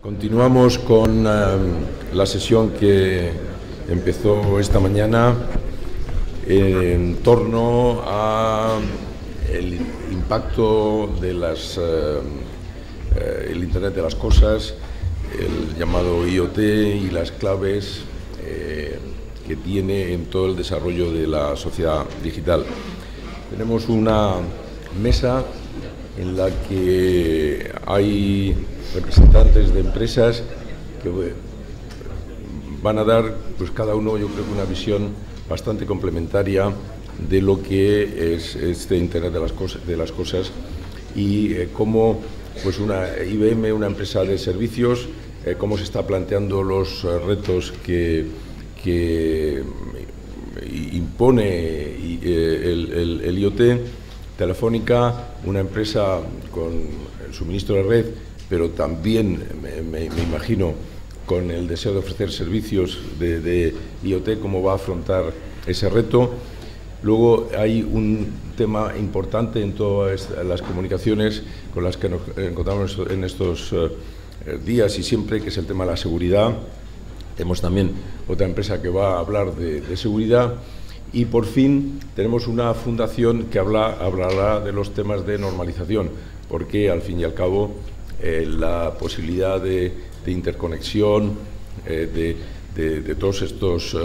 Continuamos con la sesión que empezó esta mañana en torno a el impacto de el Internet de las cosas, el llamado IoT y las claves que tiene en todo el desarrollo de la sociedad digital. Tenemos una mesa en la que hay representantes de empresas que van a dar, pues cada uno, yo creo que una visión bastante complementaria de lo que es este Internet de las cosas y cómo pues una IBM, una empresa de servicios, cómo se está planteando los retos que impone el IoT. Telefónica, una empresa con el suministro de red, pero también me imagino con el deseo de ofrecer servicios de IoT, cómo va a afrontar ese reto. Luego hay un tema importante en todas las comunicaciones con las que nos encontramos en estos días y siempre, que es el tema de la seguridad. Tenemos también otra empresa que va a hablar de seguridad. Y por fin tenemos una fundación que hablará de los temas de normalización, porque al fin y al cabo la posibilidad de interconexión de todos estos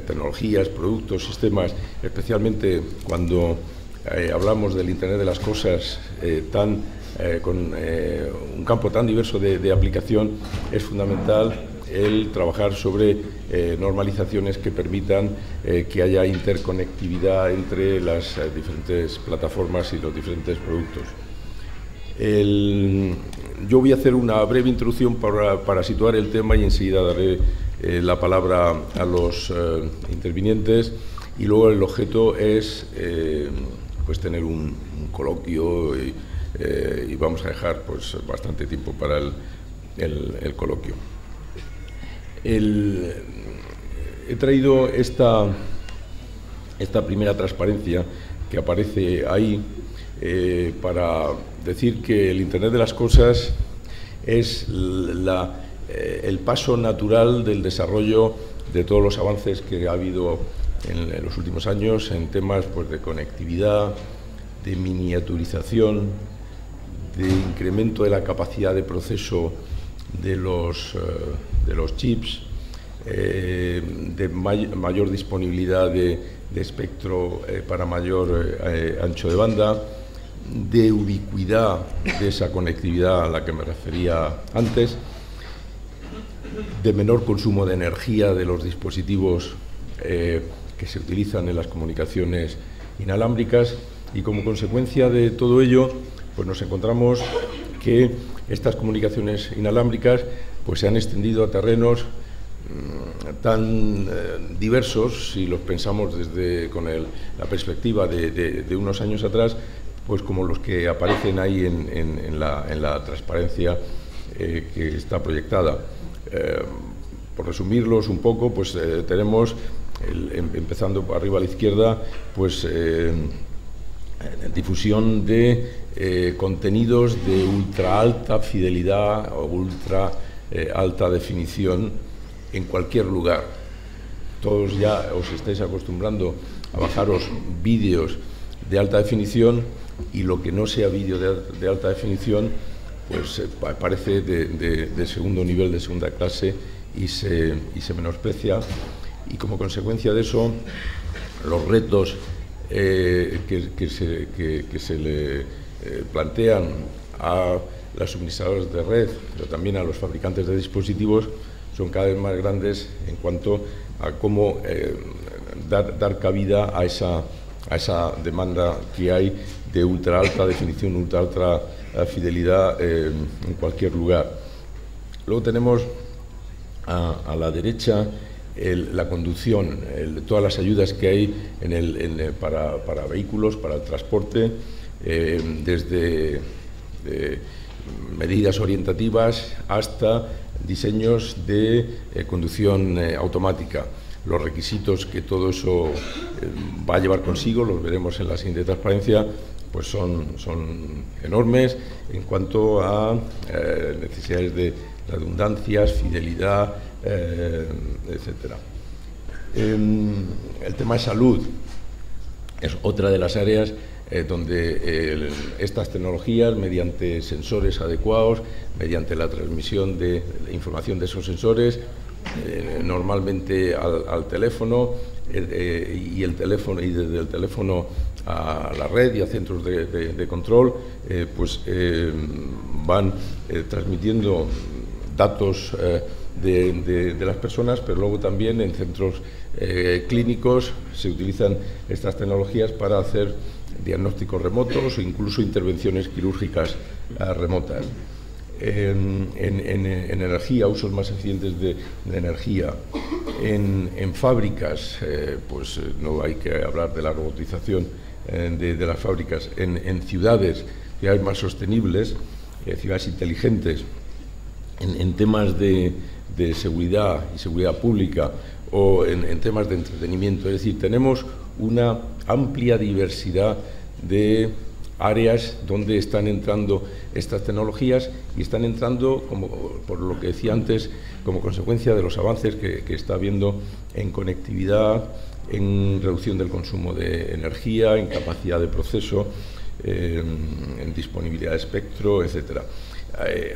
tecnologías, productos, sistemas, especialmente cuando hablamos del Internet de las cosas con un campo tan diverso de aplicación, es fundamental el trabajar sobre normalizaciones que permitan que haya interconectividad entre las diferentes plataformas y los diferentes productos. Yo voy a hacer una breve introducción para situar el tema y enseguida daré la palabra a los intervinientes, y luego el objeto es pues tener un coloquio y vamos a dejar pues bastante tiempo para el coloquio. He traído esta primera transparencia que aparece ahí para decir que el Internet de las cosas es el paso natural del desarrollo de todos los avances que ha habido en los últimos años en temas pues, de conectividad, de miniaturización, de incremento de la capacidad de proceso de los chips, de mayor disponibilidad de espectro para mayor ancho de banda, de ubicuidad de esa conectividad a la que me refería antes, de menor consumo de energía de los dispositivos que se utilizan en las comunicaciones inalámbricas, y como consecuencia de todo ello pues nos encontramos que estas comunicaciones inalámbricas pues se han extendido a terrenos tan diversos, si los pensamos con la perspectiva de unos años atrás, pues como los que aparecen ahí en la transparencia que está proyectada. Por resumirlos un poco, pues tenemos, empezando arriba a la izquierda, pues difusión de contenidos de ultra alta fidelidad o ultra alta definición en cualquier lugar. Todos ya os estáis acostumbrando a bajaros vídeos de alta definición, y lo que no sea vídeo de alta definición pues parece de segundo nivel, de segunda clase, y se menosprecia, y como consecuencia de eso los retos que se le plantean a los suministradores de red, pero también a los fabricantes de dispositivos, son cada vez más grandes en cuanto a cómo dar cabida a esa demanda que hay de ultra alta definición, ultra alta fidelidad en cualquier lugar. Luego tenemos a la derecha la conducción, todas las ayudas que hay para vehículos, para el transporte, desde medidas orientativas hasta diseños de conducción automática. Los requisitos que todo eso va a llevar consigo, los veremos en la siguiente transparencia, pues son enormes en cuanto a necesidades de redundancias, fidelidad, etc. El tema de salud es otra de las áreas donde estas tecnologías, mediante sensores adecuados, mediante la transmisión de información de esos sensores, normalmente al teléfono, y desde el teléfono a la red y a centros de control, van transmitiendo datos de las personas, pero luego también en centros clínicos se utilizan estas tecnologías para hacer diagnósticos remotos o incluso intervenciones quirúrgicas remotas. En energía, usos más eficientes de energía. En fábricas, no hay que hablar de la robotización de las fábricas. En ciudades más sostenibles, ciudades inteligentes, en temas de seguridad y seguridad pública, o en temas de entretenimiento. Es decir, tenemos una amplia diversidad de áreas donde están entrando estas tecnologías, y están entrando, como por lo que decía antes, como consecuencia de los avances que está habiendo en conectividad, en reducción del consumo de energía, en capacidad de proceso, en disponibilidad de espectro, etc.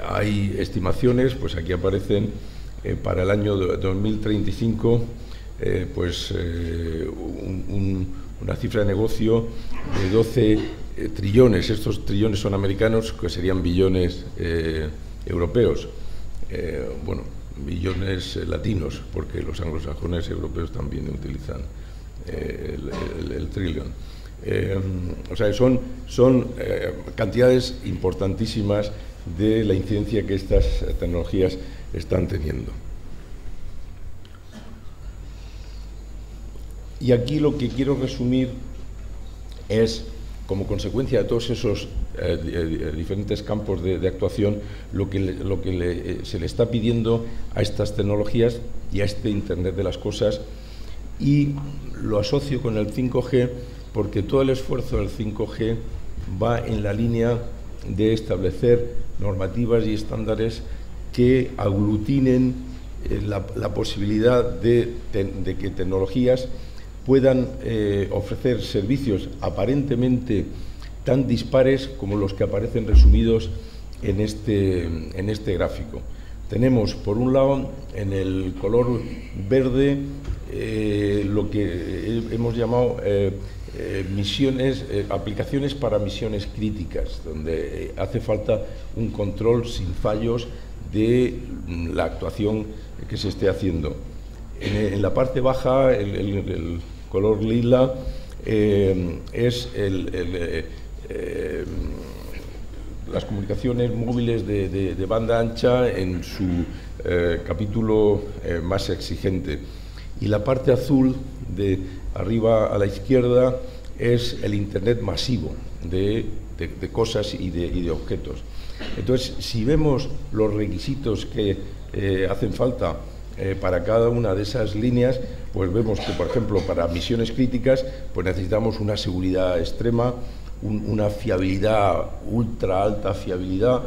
Hay estimaciones, pues aquí aparecen, para el año 2035, una cifra de negocio de 12 trillones. Estos trillones son americanos, que serían billones europeos. Billones latinos, porque los anglosajones europeos también utilizan el trillón. O sea, son cantidades importantísimas de la incidencia que estas tecnologías están teniendo. Y aquí lo que quiero resumir es, como consecuencia de todos esos diferentes campos de actuación, lo que se le está pidiendo a estas tecnologías y a este Internet de las cosas, y lo asocio con el 5G, porque todo el esfuerzo del 5G va en la línea de establecer normativas y estándares que aglutinen la posibilidad de que tecnologías puedan ofrecer servicios aparentemente tan dispares como los que aparecen resumidos en este gráfico. Tenemos, por un lado, en el color verde, lo que hemos llamado aplicaciones para misiones críticas, donde hace falta un control sin fallos de la actuación que se esté haciendo. En la parte baja, el color lila, es las comunicaciones móviles de banda ancha en su capítulo más exigente. Y la parte azul, de arriba a la izquierda, es el Internet masivo de cosas y de objetos. Entonces, si vemos los requisitos que hacen falta para cada una de esas líneas, pues vemos que, por ejemplo, para misiones críticas, pues necesitamos una seguridad extrema, una fiabilidad, ultra alta fiabilidad,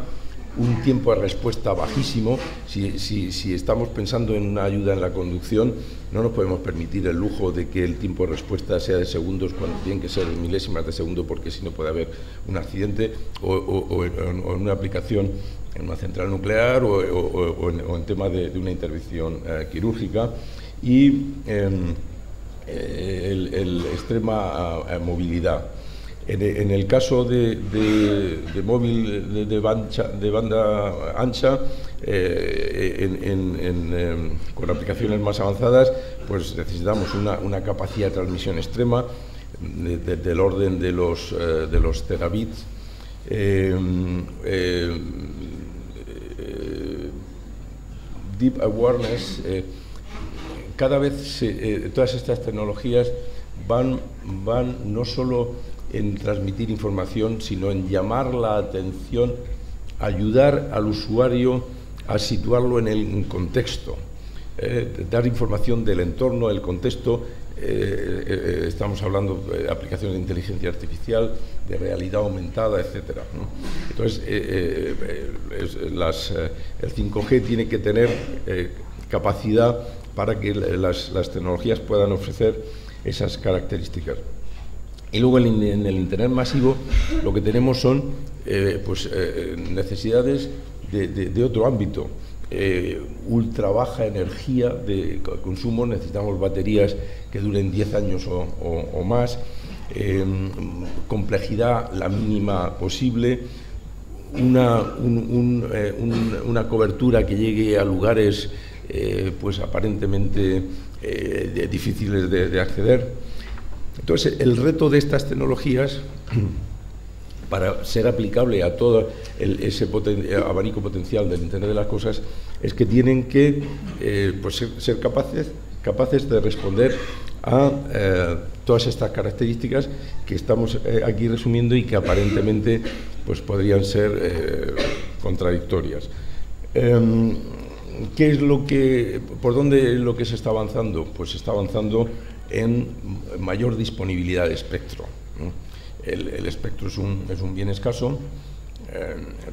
un tiempo de respuesta bajísimo. Si estamos pensando en una ayuda en la conducción, no nos podemos permitir el lujo de que el tiempo de respuesta sea de segundos, cuando tienen que ser milésimas de segundo, porque si no puede haber un accidente, o en una aplicación en una central nuclear, o en tema de una intervención quirúrgica. Y el extrema movilidad. En el caso de móvil de banda ancha, con aplicaciones más avanzadas, pues necesitamos una capacidad de transmisión extrema del orden de los terabits. Deep awareness. Cada vez todas estas tecnologías van no solo en transmitir información, sino en llamar la atención, ayudar al usuario a situarlo en el contexto, dar información del entorno, del contexto, estamos hablando de aplicaciones de inteligencia artificial, de realidad aumentada, etcétera, ¿no? Entonces, el 5G tiene que tener capacidad para que las tecnologías puedan ofrecer esas características. Y luego en el Internet masivo lo que tenemos son necesidades de otro ámbito. Ultra baja energía de consumo, necesitamos baterías que duren 10 años o más, complejidad la mínima posible, una cobertura que llegue a lugares pues aparentemente difíciles de acceder. Entonces, el reto de estas tecnologías, para ser aplicable a todo ese abanico potencial del Internet de las Cosas, es que tienen que ser capaces de responder a todas estas características que estamos aquí resumiendo y que aparentemente pues, podrían ser contradictorias. ¿Qué es por dónde es lo que se está avanzando? Pues se está avanzando en mayor disponibilidad de espectro, ¿no? El espectro es un bien escaso,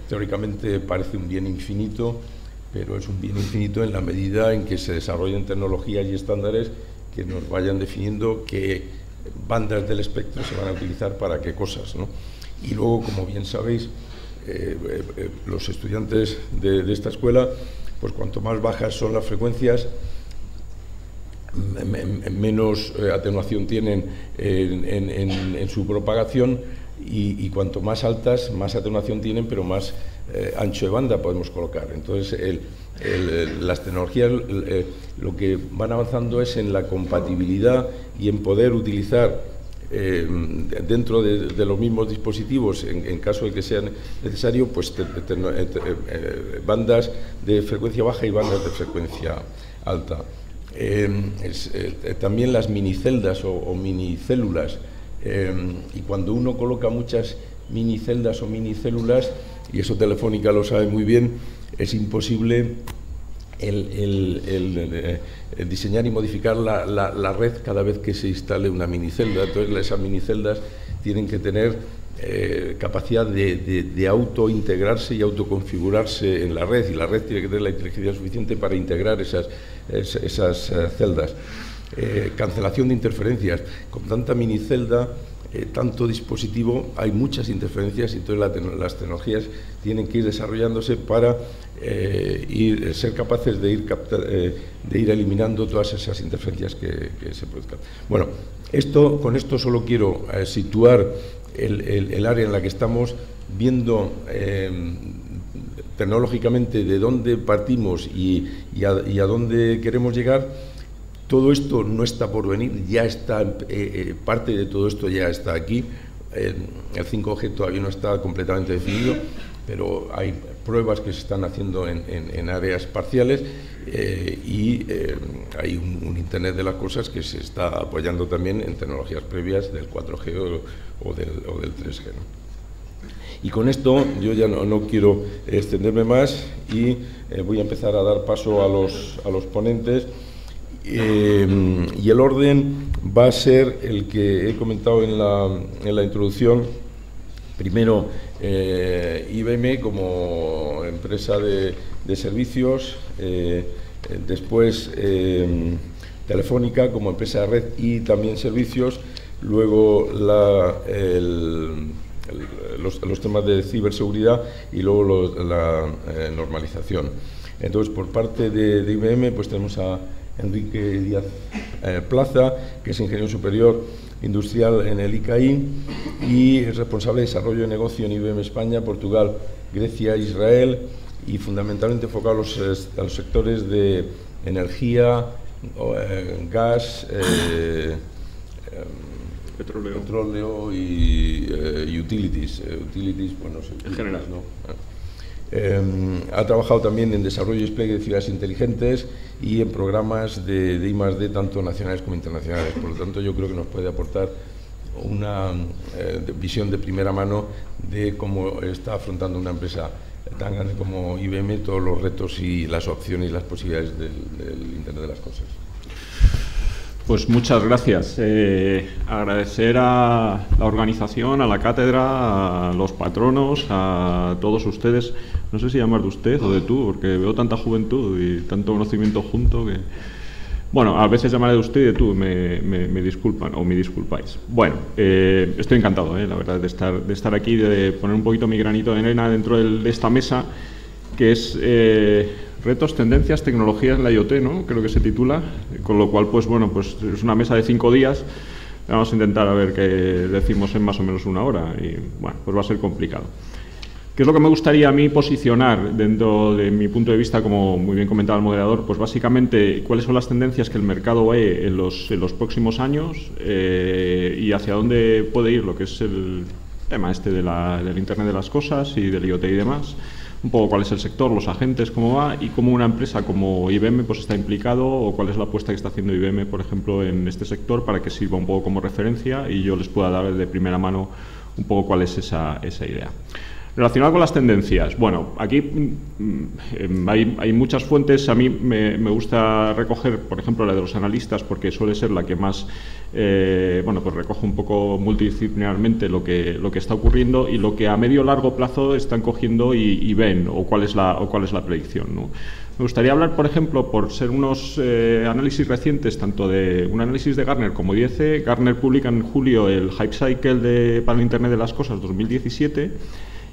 teóricamente parece un bien infinito, pero es un bien infinito en la medida en que se desarrollen tecnologías y estándares que nos vayan definiendo qué bandas del espectro se van a utilizar para qué cosas, ¿no? Y luego, como bien sabéis, los estudiantes de esta escuela, pues cuanto más bajas son las frecuencias, menos atenuación tienen en su propagación y cuanto más altas, más atenuación tienen, pero más ancho de banda podemos colocar. Entonces, las tecnologías lo que van avanzando es en la compatibilidad y en poder utilizar dentro de los mismos dispositivos, en caso de que sea necesario, pues bandas de frecuencia baja y bandas de frecuencia alta. También las miniceldas o minicélulas, y cuando uno coloca muchas miniceldas o minicélulas, y eso Telefónica lo sabe muy bien, es imposible el diseñar y modificar la red cada vez que se instale una minicelda. Entonces esas miniceldas tienen que tener capacidad de autointegrarse y autoconfigurarse en la red, y la red tiene que tener la inteligencia suficiente para integrar esas celdas. Cancelación de interferencias. Con tanta minicelda, tanto dispositivo, hay muchas interferencias, y entonces las tecnologías tienen que ir desarrollándose para ser capaces de ir eliminando todas esas interferencias que se produzcan. Bueno, con esto solo quiero situar el área en la que estamos, viendo tecnológicamente de dónde partimos y a dónde queremos llegar. Todo esto no está por venir, ya está, parte de todo esto ya está aquí. El 5G todavía no está completamente definido, pero hay pruebas que se están haciendo en áreas parciales, y hay un Internet de las Cosas que se está apoyando también en tecnologías previas del 4G o del 3G, ¿no? Y con esto yo ya no quiero extenderme más y voy a empezar a dar paso a los ponentes. Y el orden va a ser el que he comentado en la introducción. Primero, IBM como empresa de servicios, después Telefónica como empresa de red y también servicios, luego los temas de ciberseguridad y luego la normalización. Entonces, por parte de IBM, pues tenemos a Enrique Díaz Plaza, que es ingeniero superior industrial en el ICAI y es responsable de desarrollo de negocio en IBM España, Portugal, Grecia, Israel, y fundamentalmente enfocado a los sectores de energía, gas, petróleo y utilities, bueno, en general, ¿no? Ha trabajado también en desarrollo y despliegue de ciudades inteligentes y en programas de I+D, tanto nacionales como internacionales. Por lo tanto, yo creo que nos puede aportar una visión de primera mano de cómo está afrontando una empresa tan grande como IBM todos los retos y las opciones y las posibilidades del Internet de las Cosas. Pues muchas gracias. Agradecer a la organización, a la cátedra, a los patronos, a todos ustedes. No sé si llamar de usted o de tú, porque veo tanta juventud y tanto conocimiento junto que... Bueno, a veces llamaré de usted y de tú, me disculpan o me disculpáis. Bueno, estoy encantado, la verdad, de estar aquí, de poner un poquito mi granito de arena dentro de esta mesa, que es... Retos, tendencias, tecnologías en la IoT, ¿no? Creo que se titula, con lo cual, pues bueno, pues es una mesa de 5 días. Vamos a intentar a ver qué decimos en más o menos una hora y, bueno, pues va a ser complicado. ¿Qué es lo que me gustaría a mí posicionar dentro de mi punto de vista, como muy bien comentaba el moderador? Pues básicamente, ¿cuáles son las tendencias que el mercado ve en los próximos años y hacia dónde puede ir lo que es el tema del Internet de las Cosas y del IoT y demás? Un poco cuál es el sector, los agentes, cómo va y cómo una empresa como IBM pues está implicado o cuál es la apuesta que está haciendo IBM, por ejemplo, en este sector para que sirva un poco como referencia y yo les pueda dar de primera mano un poco cuál es esa idea. Relacionado con las tendencias, bueno, aquí hay muchas fuentes. A mí me gusta recoger, por ejemplo, la de los analistas, porque suele ser la que más, bueno, pues recoge un poco multidisciplinarmente lo que está ocurriendo y lo que a medio o largo plazo están cogiendo y ven, o cuál es la predicción, ¿no? Me gustaría hablar, por ejemplo, por ser unos análisis recientes, tanto de un análisis de Gartner como de IDC. Gartner publica en julio el Hype Cycle para el Internet de las Cosas 2017.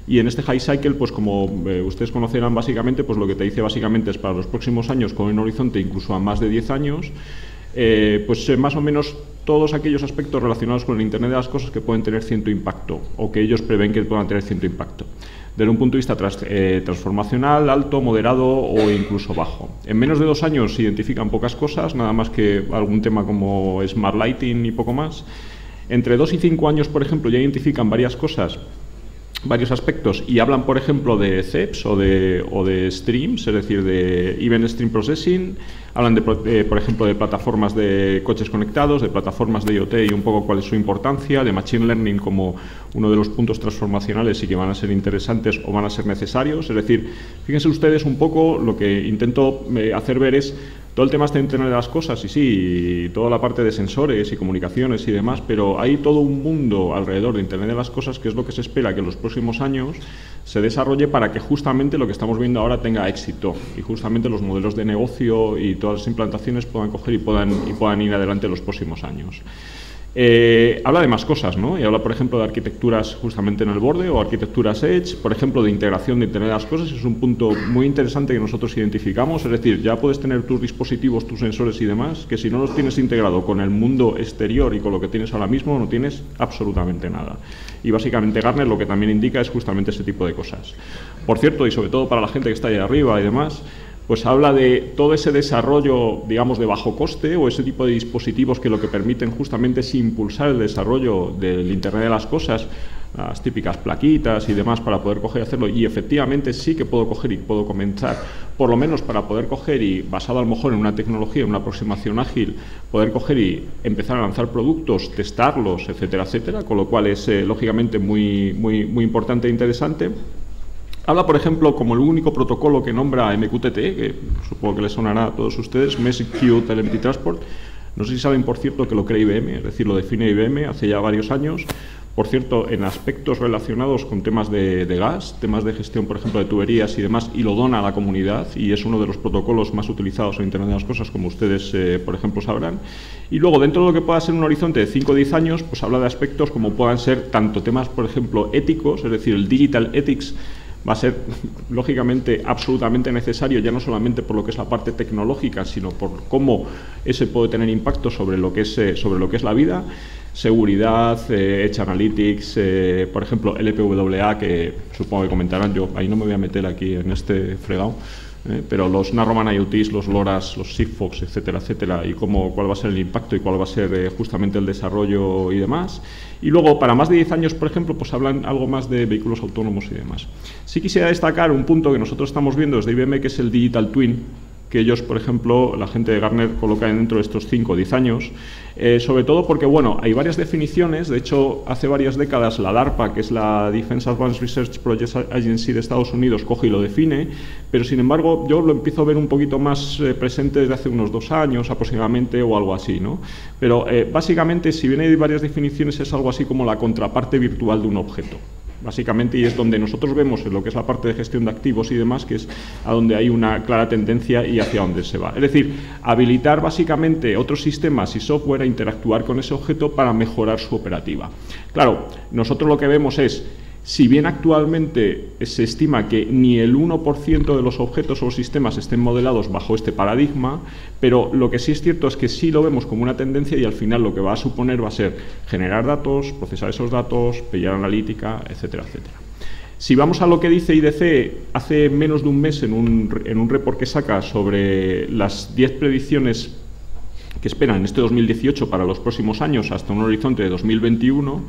Y en este high cycle, pues como ustedes conocerán básicamente, pues lo que te dice básicamente es para los próximos años con un horizonte incluso a más de 10 años, pues más o menos todos aquellos aspectos relacionados con el Internet de las Cosas que pueden tener cierto impacto o que ellos prevén que puedan tener cierto impacto. Desde un punto de vista transformacional, alto, moderado o incluso bajo. En menos de 2 años se identifican pocas cosas, nada más que algún tema como Smart Lighting y poco más. Entre 2 y 5 años, por ejemplo, ya identifican varias cosas, varios aspectos y hablan, por ejemplo, de CEPs o de streams, es decir, de Event Stream Processing. Hablan, por ejemplo, de plataformas de coches conectados, de plataformas de IoT y un poco cuál es su importancia, de Machine Learning como uno de los puntos transformacionales y que van a ser interesantes o van a ser necesarios. Es decir, fíjense ustedes un poco, lo que intento hacer ver es todo el tema de Internet de las Cosas, y sí, toda la parte de sensores y comunicaciones y demás, pero hay todo un mundo alrededor de Internet de las Cosas que es lo que se espera que en los próximos años se desarrolle para que justamente lo que estamos viendo ahora tenga éxito y justamente los modelos de negocio y todas las implantaciones puedan coger y puedan ir adelante en los próximos años. Habla de más cosas, ¿no? Y habla, por ejemplo, de arquitecturas justamente en el borde o arquitecturas Edge, por ejemplo, de integración de Internet de las Cosas. Es un punto muy interesante que nosotros identificamos, es decir, ya puedes tener tus dispositivos, tus sensores y demás, que si no los tienes integrado con el mundo exterior y con lo que tienes ahora mismo, no tienes absolutamente nada. Y básicamente Gartner lo que también indica es justamente ese tipo de cosas. Por cierto, y sobre todo para la gente que está ahí arriba y demás, pues habla de todo ese desarrollo, digamos, de bajo coste o ese tipo de dispositivos que lo que permiten justamente es impulsar el desarrollo del Internet de las Cosas, las típicas plaquitas y demás para poder coger y hacerlo. Y efectivamente sí que puedo coger y puedo comenzar, por lo menos para poder coger y, basado a lo mejor en una tecnología, en una aproximación ágil, poder coger y empezar a lanzar productos, testarlos, etcétera, etcétera, con lo cual es lógicamente muy importante e interesante. Habla, por ejemplo, como el único protocolo que nombra MQTT, que supongo que les sonará a todos ustedes, Message Queue Telemetry Transport. No sé si saben, por cierto, que lo crea IBM, es decir, lo define IBM hace ya varios años. Por cierto, en aspectos relacionados con temas de gas, temas de gestión, por ejemplo, de tuberías y demás, y lo dona a la comunidad, y es uno de los protocolos más utilizados en Internet de las Cosas, como ustedes, por ejemplo, sabrán. Y luego, dentro de lo que pueda ser un horizonte de 5 o 10 años, pues habla de aspectos como puedan ser tanto temas, por ejemplo, éticos, es decir, el Digital Ethics, va a ser, lógicamente, absolutamente necesario, ya no solamente por lo que es la parte tecnológica, sino por cómo ese puede tener impacto sobre lo que es la vida. Seguridad, Edge Analytics, por ejemplo, LPWA, que supongo que comentarán, yo ahí no me voy a meter aquí en este fregado, pero los Narrowband IoTs, los LoRa's, los Sigfox, etcétera, etcétera, y cuál va a ser el impacto y cuál va a ser justamente el desarrollo y demás. Y luego, para más de 10 años, por ejemplo, pues hablan algo más de vehículos autónomos y demás. Sí quisiera destacar un punto que nosotros estamos viendo desde IBM, que es el Digital Twin, que ellos, por ejemplo, la gente de Gartner coloca dentro de estos 5 o 10 años, sobre todo porque, bueno, hay varias definiciones. De hecho, hace varias décadas la DARPA, que es la Defense Advanced Research Projects Agency de Estados Unidos, coge y lo define, pero sin embargo yo lo empiezo a ver un poquito más presente desde hace unos 2 años aproximadamente o algo así, ¿no? Pero básicamente, si bien hay varias definiciones, es algo así como la contraparte virtual de un objeto. Básicamente, y es donde nosotros vemos en lo que es la parte de gestión de activos y demás, que es a donde hay una clara tendencia y hacia dónde se va. Es decir, habilitar básicamente otros sistemas y software a interactuar con ese objeto para mejorar su operativa. Claro, nosotros lo que vemos es, si bien actualmente se estima que ni el 1% de los objetos o sistemas estén modelados bajo este paradigma, pero lo que sí es cierto es que sí lo vemos como una tendencia y al final lo que va a suponer va a ser generar datos, procesar esos datos, pillar analítica, etcétera, etcétera. Si vamos a lo que dice IDC hace menos de un mes en un report que saca sobre las 10 predicciones que esperan en este 2018 para los próximos años hasta un horizonte de 2021,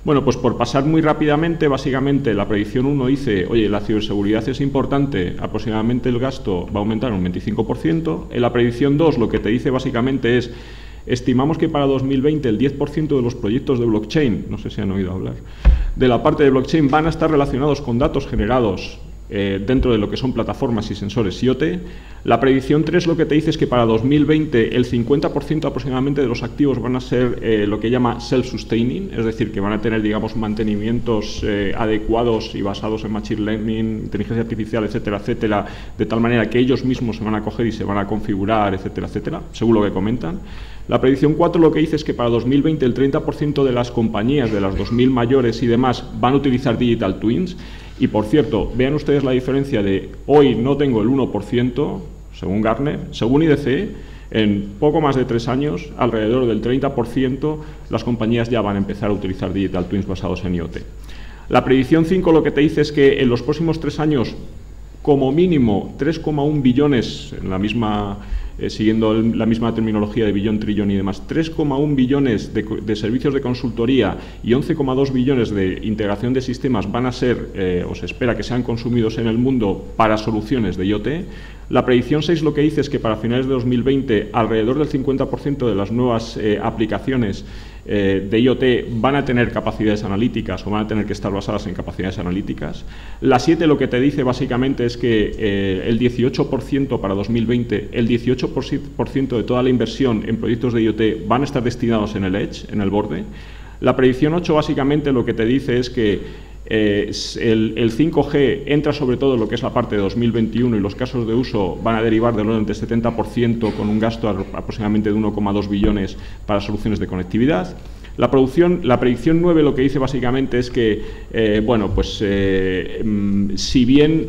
bueno, pues por pasar muy rápidamente, básicamente la predicción 1 dice, oye, la ciberseguridad es importante, aproximadamente el gasto va a aumentar un 25%. En la predicción 2 lo que te dice básicamente es, estimamos que para 2020 el 10% de los proyectos de blockchain, no sé si han oído hablar, de la parte de blockchain van a estar relacionados con datos generados dentro de lo que son plataformas y sensores IoT. La predicción 3 lo que te dice es que para 2020 el 50% aproximadamente de los activos van a ser lo que llama self-sustaining, es decir, que van a tener, digamos, mantenimientos adecuados y basados en machine learning, inteligencia artificial, etcétera, etcétera, de tal manera que ellos mismos se van a coger y se van a configurar, etcétera, etcétera, según lo que comentan. La predicción 4 lo que dice es que para 2020 el 30% de las compañías, de las 2.000 mayores y demás, van a utilizar Digital Twins. Y, por cierto, vean ustedes la diferencia de hoy no tengo el 1%, según Gartner, según IDC, en poco más de 3 años, alrededor del 30%, las compañías ya van a empezar a utilizar Digital Twins basados en IoT. La predicción 5 lo que te dice es que en los próximos 3 años, como mínimo 3,1 billones, en la misma, siguiendo la misma terminología de billón, trillón y demás, 3,1 billones de servicios de consultoría y 11,2 billones de integración de sistemas van a ser, o se espera que sean consumidos en el mundo para soluciones de IoT. La predicción 6 lo que dice es que para finales de 2020 alrededor del 50% de las nuevas aplicaciones de IoT van a tener capacidades analíticas o van a tener que estar basadas en capacidades analíticas. La 7 lo que te dice básicamente es que el 18% para 2020, el 18% de toda la inversión en proyectos de IoT van a estar destinados en el edge, en el borde. La predicción 8 básicamente lo que te dice es que el 5G entra sobre todo en lo que es la parte de 2021 y los casos de uso van a derivar del orden del 70% con un gasto aproximadamente de 1,2 billones para soluciones de conectividad. La predicción 9 lo que dice básicamente es que, bueno, pues si bien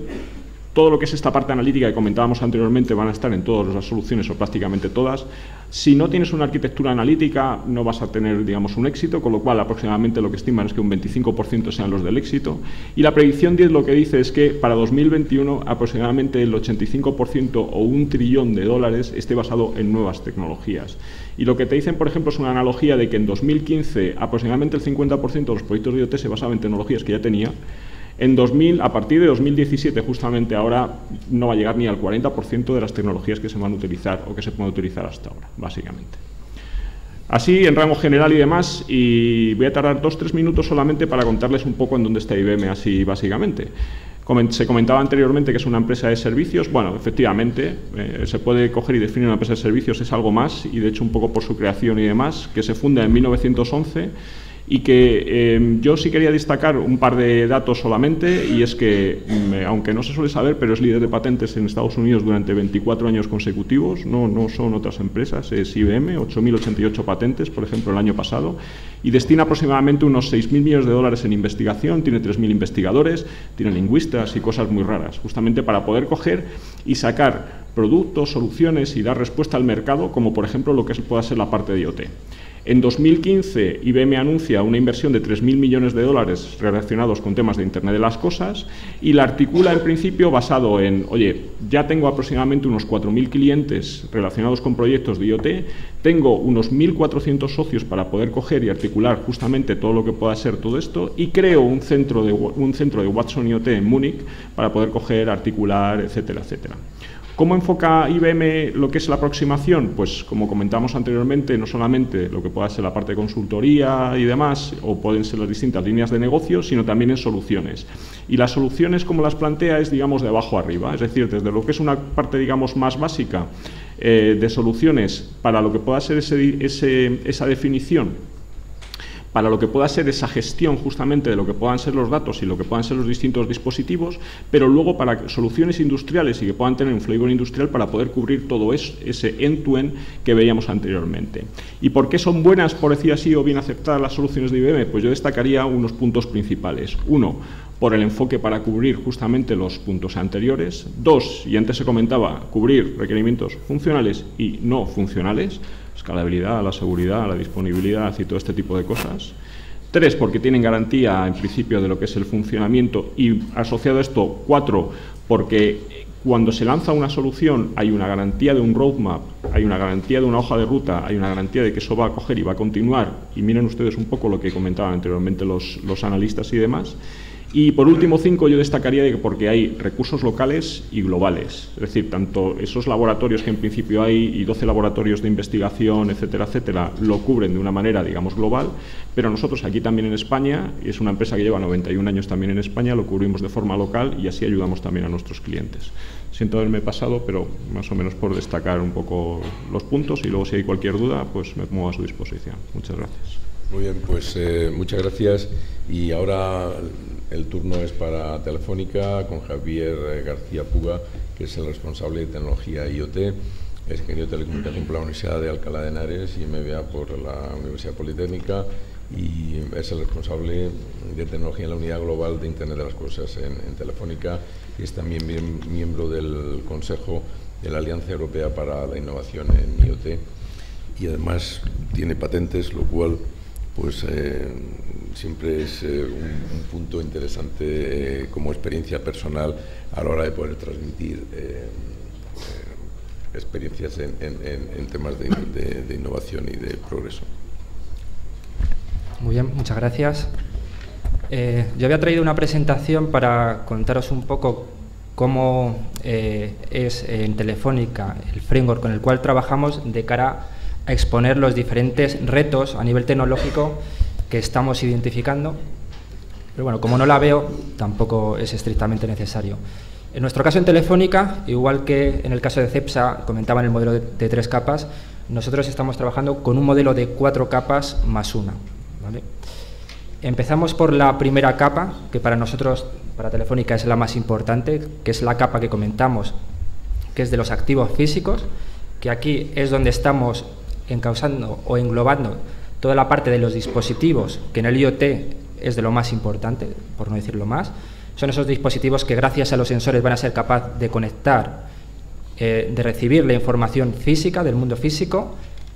todo lo que es esta parte analítica que comentábamos anteriormente van a estar en todas las soluciones o prácticamente todas. Si no tienes una arquitectura analítica no vas a tener, digamos, un éxito, con lo cual aproximadamente lo que estiman es que un 25% sean los del éxito. Y la predicción 10 lo que dice es que para 2021 aproximadamente el 85% o $1 trillón esté basado en nuevas tecnologías. Y lo que te dicen, por ejemplo, es una analogía de que en 2015 aproximadamente el 50% de los proyectos de IoT se basaban en tecnologías que ya tenía. A partir de 2017, justamente ahora, no va a llegar ni al 40% de las tecnologías que se van a utilizar o que se pueden utilizar hasta ahora, básicamente. Así, en rango general y demás, y voy a tardar 2-3 minutos solamente para contarles un poco en dónde está IBM, así básicamente. Se comentaba anteriormente que es una empresa de servicios. Bueno, efectivamente, se puede coger y definir una empresa de servicios, es algo más, y de hecho un poco por su creación y demás, que se funda en 1911, y que yo sí quería destacar un par de datos solamente, y es que, aunque no se suele saber, pero es líder de patentes en Estados Unidos durante 24 años consecutivos, no son otras empresas, es IBM, 8.088 patentes, por ejemplo, el año pasado, y destina aproximadamente unos 6.000 millones de dólares en investigación, tiene 3.000 investigadores, tiene lingüistas y cosas muy raras, justamente para poder coger y sacar productos, soluciones y dar respuesta al mercado, como por ejemplo lo que pueda ser la parte de IoT. En 2015, IBM anuncia una inversión de 3.000 millones de dólares relacionados con temas de Internet de las Cosas y la articula en principio basado en, oye, ya tengo aproximadamente unos 4.000 clientes relacionados con proyectos de IoT, tengo unos 1.400 socios para poder coger y articular justamente todo lo que pueda ser todo esto y creo un centro de Watson IoT en Múnich para poder coger, articular, etcétera, etcétera. ¿Cómo enfoca IBM lo que es la aproximación? Pues como comentamos anteriormente, no solamente lo que pueda ser la parte de consultoría y demás, o pueden ser las distintas líneas de negocio, sino también en soluciones. Y las soluciones, como las plantea, es, digamos, de abajo arriba, es decir, desde lo que es una parte, digamos, más básica de soluciones para lo que pueda ser esa definición, para lo que pueda ser esa gestión justamente de lo que puedan ser los datos y lo que puedan ser los distintos dispositivos, pero luego para soluciones industriales y que puedan tener un flavor industrial para poder cubrir todo ese end-to-end que veíamos anteriormente. ¿Y por qué son buenas, por decir así, o bien aceptadas las soluciones de IBM? Pues yo destacaría unos puntos principales. Uno, por el enfoque para cubrir justamente los puntos anteriores. Dos, y antes se comentaba, cubrir requerimientos funcionales y no funcionales, escalabilidad, la seguridad, la disponibilidad y todo este tipo de cosas. Tres, porque tienen garantía en principio de lo que es el funcionamiento, y asociado a esto, cuatro, porque cuando se lanza una solución hay una garantía de un roadmap, hay una garantía de una hoja de ruta, hay una garantía de que eso va a coger y va a continuar, y miren ustedes un poco lo que comentaban anteriormente los analistas y demás. Y por último, 5, yo destacaría de que porque hay recursos locales y globales, es decir, tanto esos laboratorios que en principio hay y 12 laboratorios de investigación, etcétera, etcétera, lo cubren de una manera, digamos, global, pero nosotros aquí también en España, y es una empresa que lleva 91 años también en España, lo cubrimos de forma local y así ayudamos también a nuestros clientes. Siento haberme pasado, pero más o menos por destacar un poco los puntos, y luego si hay cualquier duda, pues me pongo a su disposición. Muchas gracias. Muy bien, pues muchas gracias, y ahora el turno es para Telefónica con Javier García Puga, que es el responsable de tecnología IoT, es ingeniero de telecomunicación por la Universidad de Alcalá de Henares y MBA por la Universidad Politécnica, y es el responsable de tecnología en la unidad global de Internet de las Cosas en Telefónica, y es también miembro del Consejo de la Alianza Europea para la Innovación en IoT, y además tiene patentes, lo cual pues siempre es un punto interesante como experiencia personal a la hora de poder transmitir experiencias en temas de innovación y de progreso. Muy bien, muchas gracias. Yo había traído una presentación para contaros un poco cómo es en Telefónica el framework con el cual trabajamos de cara a exponer los diferentes retos a nivel tecnológico que estamos identificando. Pero bueno, como no la veo, tampoco es estrictamente necesario. En nuestro caso en Telefónica, igual que en el caso de Cepsa, comentaban el modelo de 3 capas, nosotros estamos trabajando con un modelo de 4 capas más una, ¿vale? Empezamos por la primera capa, que para nosotros, para Telefónica, es la más importante, que es la capa que comentamos, que es de los activos físicos, que aquí es donde estamos encauzando o englobando toda la parte de los dispositivos, que en el IoT es de lo más importante, por no decirlo más. Son esos dispositivos que gracias a los sensores van a ser capaces de conectar, de recibir la información física del mundo físico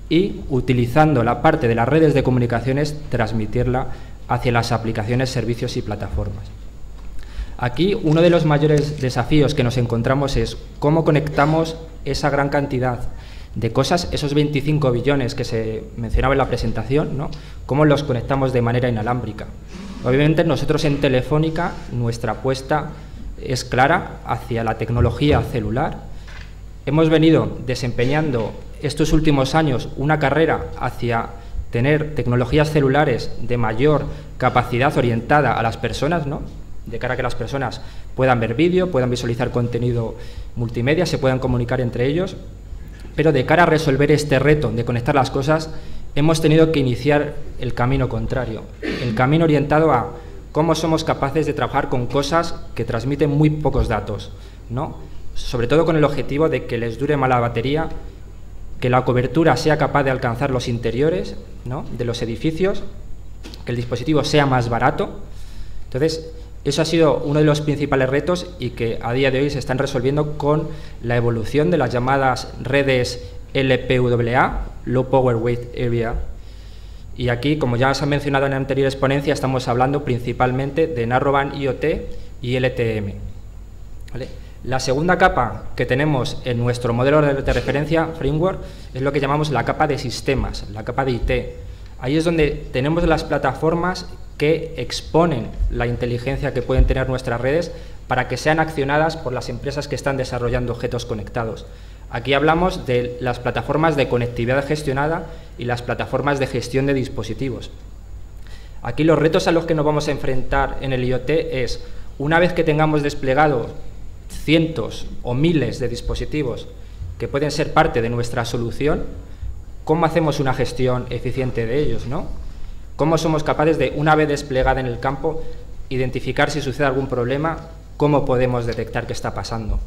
y, utilizando la parte de las redes de comunicaciones, transmitirla hacia las aplicaciones, servicios y plataformas. Aquí uno de los mayores desafíos que nos encontramos es cómo conectamos esa gran cantidad de cosas, esos 25 billones que se mencionaba en la presentación, ¿no? Cómo los conectamos de manera inalámbrica. Obviamente nosotros en Telefónica nuestra apuesta es clara hacia la tecnología celular. Hemos venido desempeñando estos últimos años una carrera hacia tener tecnologías celulares de mayor capacidad orientada a las personas, ¿no? De cara a que las personas puedan ver vídeo, puedan visualizar contenido multimedia, se puedan comunicar entre ellos. Pero de cara a resolver este reto de conectar las cosas, hemos tenido que iniciar el camino contrario, el camino orientado a cómo somos capaces de trabajar con cosas que transmiten muy pocos datos, ¿no? Sobre todo con el objetivo de que les dure más la batería, que la cobertura sea capaz de alcanzar los interiores, ¿no?, de los edificios, que el dispositivo sea más barato. Entonces, eso ha sido uno de los principales retos y que a día de hoy se están resolviendo con la evolución de las llamadas redes LPWA, Low Power Weight Area. Y aquí, como ya se ha mencionado en la anterior exponencia, estamos hablando principalmente de Narrowband IoT y LTE-M, ¿vale? La segunda capa que tenemos en nuestro modelo de referencia, framework, es lo que llamamos la capa de sistemas, la capa de IT. Ahí es donde tenemos las plataformas que exponen la inteligencia que pueden tener nuestras redes para que sean accionadas por las empresas que están desarrollando objetos conectados. Aquí hablamos de las plataformas de conectividad gestionada y las plataformas de gestión de dispositivos. Aquí los retos a los que nos vamos a enfrentar en el IoT es, una vez que tengamos desplegado cientos o miles de dispositivos que pueden ser parte de nuestra solución, ¿cómo hacemos una gestión eficiente de ellos, ¿no? ¿Cómo somos capaces de, una vez desplegada en el campo, identificar si sucede algún problema? ¿Cómo podemos detectar qué está pasando?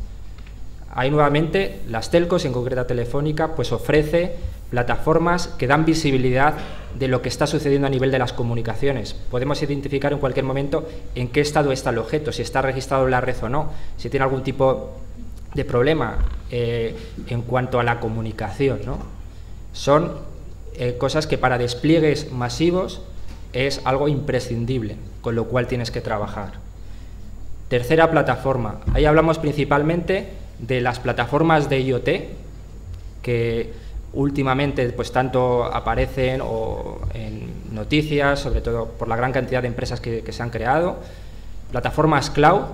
Ahí nuevamente las telcos, en concreto Telefónica, pues ofrece plataformas que dan visibilidad de lo que está sucediendo a nivel de las comunicaciones. Podemos identificar en cualquier momento en qué estado está el objeto, si está registrado en la red o no, si tiene algún tipo de problema en cuanto a la comunicación, ¿no? Son cosas que para despliegues masivos es algo imprescindible, con lo cual tienes que trabajar. Tercera plataforma. Ahí hablamos principalmente de las plataformas de IoT, que últimamente pues tanto aparecen en noticias, sobre todo por la gran cantidad de empresas que se han creado. Plataformas cloud,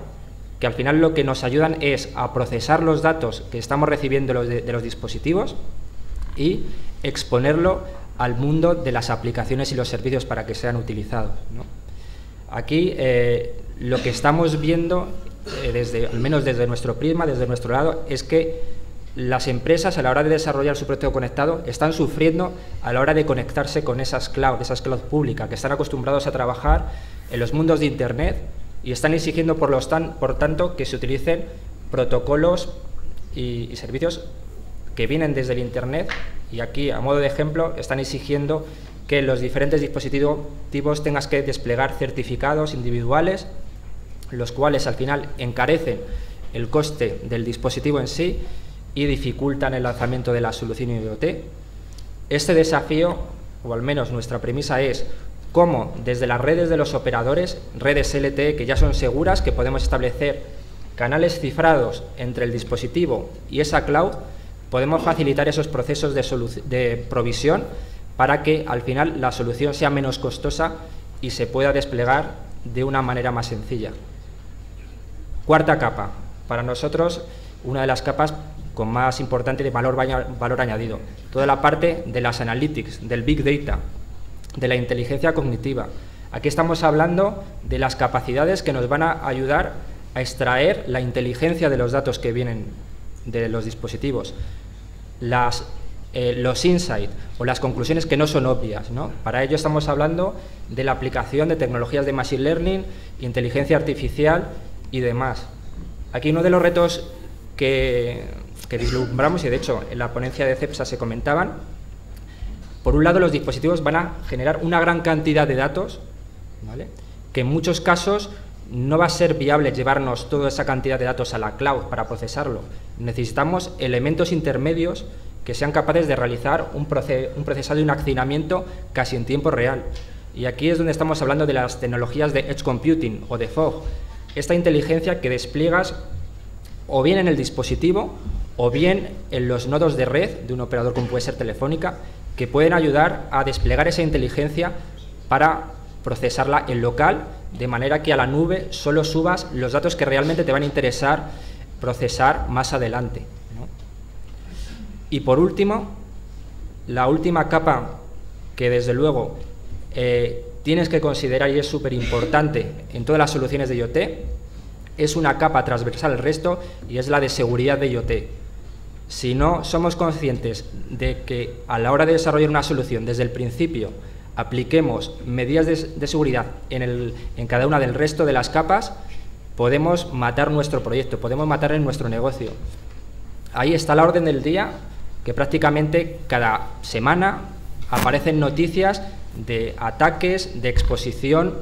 que al final lo que nos ayudan es a procesar los datos que estamos recibiendo de los dispositivos y exponerlo al mundo de las aplicaciones y los servicios para que sean utilizados, ¿no? Aquí lo que estamos viendo, al menos desde nuestro prisma, desde nuestro lado, es que las empresas a la hora de desarrollar su producto conectado están sufriendo a la hora de conectarse con esas cloud públicas, que están acostumbrados a trabajar en los mundos de Internet y están exigiendo por tanto que se utilicen protocolos y servicios que vienen desde el Internet, y aquí a modo de ejemplo están exigiendo que los diferentes dispositivos tengas que desplegar certificados individuales, los cuales al final encarecen el coste del dispositivo en sí y dificultan el lanzamiento de la solución IoT. Este desafío, o al menos nuestra premisa, es cómo desde las redes de los operadores, redes LTE que ya son seguras, que podemos establecer canales cifrados entre el dispositivo y esa cloud, podemos facilitar esos procesos de provisión para que al final la solución sea menos costosa y se pueda desplegar de una manera más sencilla. Cuarta capa, para nosotros una de las capas con más importante de valor añadido, toda la parte de las analytics, del big data, de la inteligencia cognitiva. Aquí estamos hablando de las capacidades que nos van a ayudar a extraer la inteligencia de los datos que vienen de los dispositivos, los insights o las conclusiones que no son obvias, ¿no? Para ello estamos hablando de la aplicación de tecnologías de machine learning, inteligencia artificial y demás. Aquí uno de los retos que vislumbramos, y de hecho en la ponencia de CEPSA se comentaban, por un lado los dispositivos van a generar una gran cantidad de datos, ¿vale?, que en muchos casos no va a ser viable llevarnos toda esa cantidad de datos a la cloud para procesarlo. Necesitamos elementos intermedios que sean capaces de realizar un procesado y un accionamiento casi en tiempo real. Y aquí es donde estamos hablando de las tecnologías de Edge Computing o de Fog. Esta inteligencia que despliegas o bien en el dispositivo o bien en los nodos de red de un operador como puede ser Telefónica, que pueden ayudar a desplegar esa inteligencia para procesarla en local, de manera que a la nube solo subas los datos que realmente te van a interesar procesar más adelante, ¿no? Y por último, la última capa que desde luego tienes que considerar y es súper importante en todas las soluciones de IoT, es una capa transversal al resto y es la de seguridad de IoT. Si no somos conscientes de que a la hora de desarrollar una solución desde el principio apliquemos medidas de seguridad en cada una del resto de las capas, podemos matar nuestro proyecto, podemos matar en nuestro negocio. Ahí está la orden del día, que prácticamente cada semana aparecen noticias de ataques, de exposición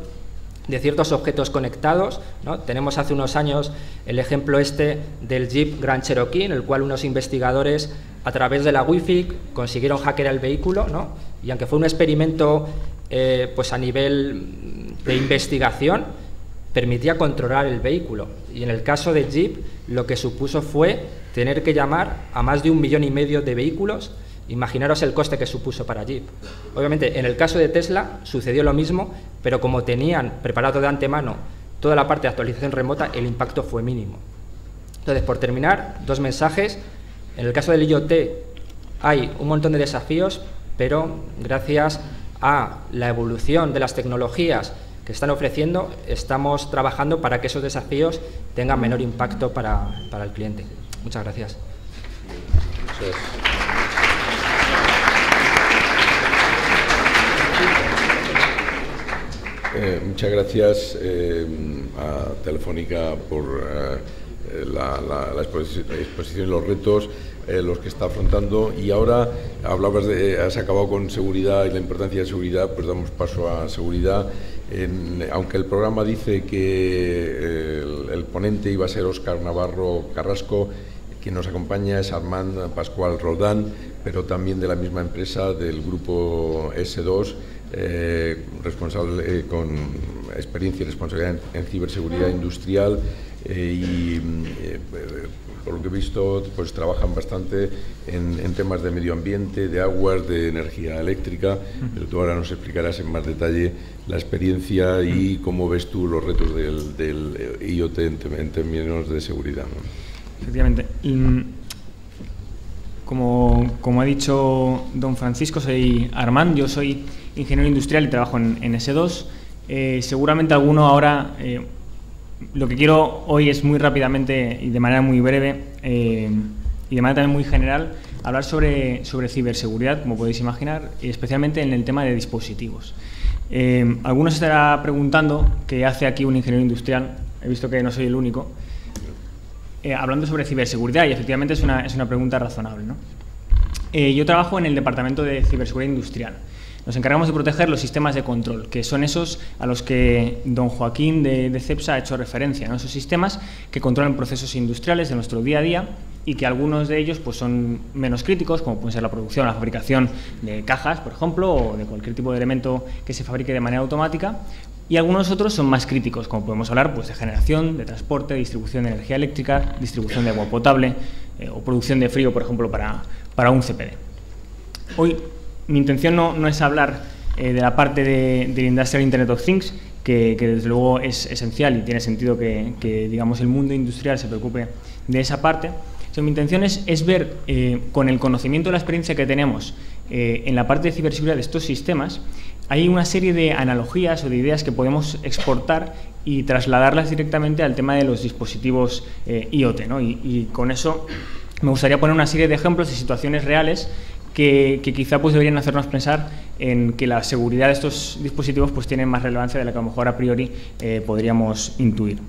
de ciertos objetos conectados, ¿no? Tenemos hace unos años el ejemplo del Jeep Grand Cherokee, en el cual unos investigadores a través de la Wi-Fi consiguieron hackear el vehículo, ¿no? Y aunque fue un experimento pues a nivel de investigación, permitía controlar el vehículo. Y en el caso de Jeep, lo que supuso fue tener que llamar a más de 1,5 millones de vehículos. Imaginaros el coste que supuso para Jeep. Obviamente, en el caso de Tesla sucedió lo mismo, pero como tenían preparado de antemano toda la parte de actualización remota, el impacto fue mínimo. Entonces, por terminar, 2 mensajes. En el caso del IoT hay un montón de desafíos, pero gracias a la evolución de las tecnologías que están ofreciendo, estamos trabajando para que esos desafíos tengan menor impacto para el cliente. Muchas gracias. Muchas gracias a Telefónica por la exposición y los retos los que está afrontando. Y ahora has acabado con seguridad y la importancia de seguridad, pues damos paso a seguridad. Aunque el programa dice que el ponente iba a ser Óscar Navarro Carrasco, quien nos acompaña es Armand Pascual Roldán, pero también de la misma empresa, del grupo S2, responsable con experiencia y responsabilidad en ciberseguridad industrial, y por lo que he visto, pues trabajan bastante en temas de medio ambiente, de aguas, de energía eléctrica, pero tú ahora nos explicarás en más detalle la experiencia y cómo ves tú los retos del IoT en términos de seguridad, ¿no? Efectivamente. Como ha dicho don Francisco, soy Armand, yo soy ingeniero industrial y trabajo en S2. Seguramente alguno ahora, lo que quiero hoy es muy rápidamente y de manera muy breve y de manera también muy general, hablar sobre ciberseguridad, como podéis imaginar, y especialmente en el tema de dispositivos. Algunos se estará preguntando qué hace aquí un ingeniero industrial, he visto que no soy el único, hablando sobre ciberseguridad, y efectivamente es una pregunta razonable, ¿no? Yo trabajo en el departamento de ciberseguridad industrial. Nos encargamos de proteger los sistemas de control, que son esos a los que don Joaquín de CEPSA ha hecho referencia, ¿no? Esos sistemas que controlan procesos industriales de nuestro día a día y que algunos de ellos pues, son menos críticos, como puede ser la producción, la fabricación de cajas, por ejemplo, o de cualquier tipo de elemento que se fabrique de manera automática. Y algunos otros son más críticos, como podemos hablar pues, de generación, de transporte, distribución de energía eléctrica, distribución de agua potable o producción de frío, por ejemplo, para un CPD. Hoy mi intención no es hablar de la parte del Industrial Internet of Things, que desde luego es esencial y tiene sentido que digamos, el mundo industrial se preocupe de esa parte. Mi intención es ver, con el conocimiento y la experiencia que tenemos en la parte de ciberseguridad de estos sistemas, hay una serie de analogías o de ideas que podemos exportar y trasladarlas directamente al tema de los dispositivos IoT, ¿no? Y con eso me gustaría poner una serie de ejemplos y situaciones reales que quizá pues, deberían hacernos pensar en que la seguridad de estos dispositivos pues, tiene más relevancia de la que a lo mejor a priori podríamos intuir.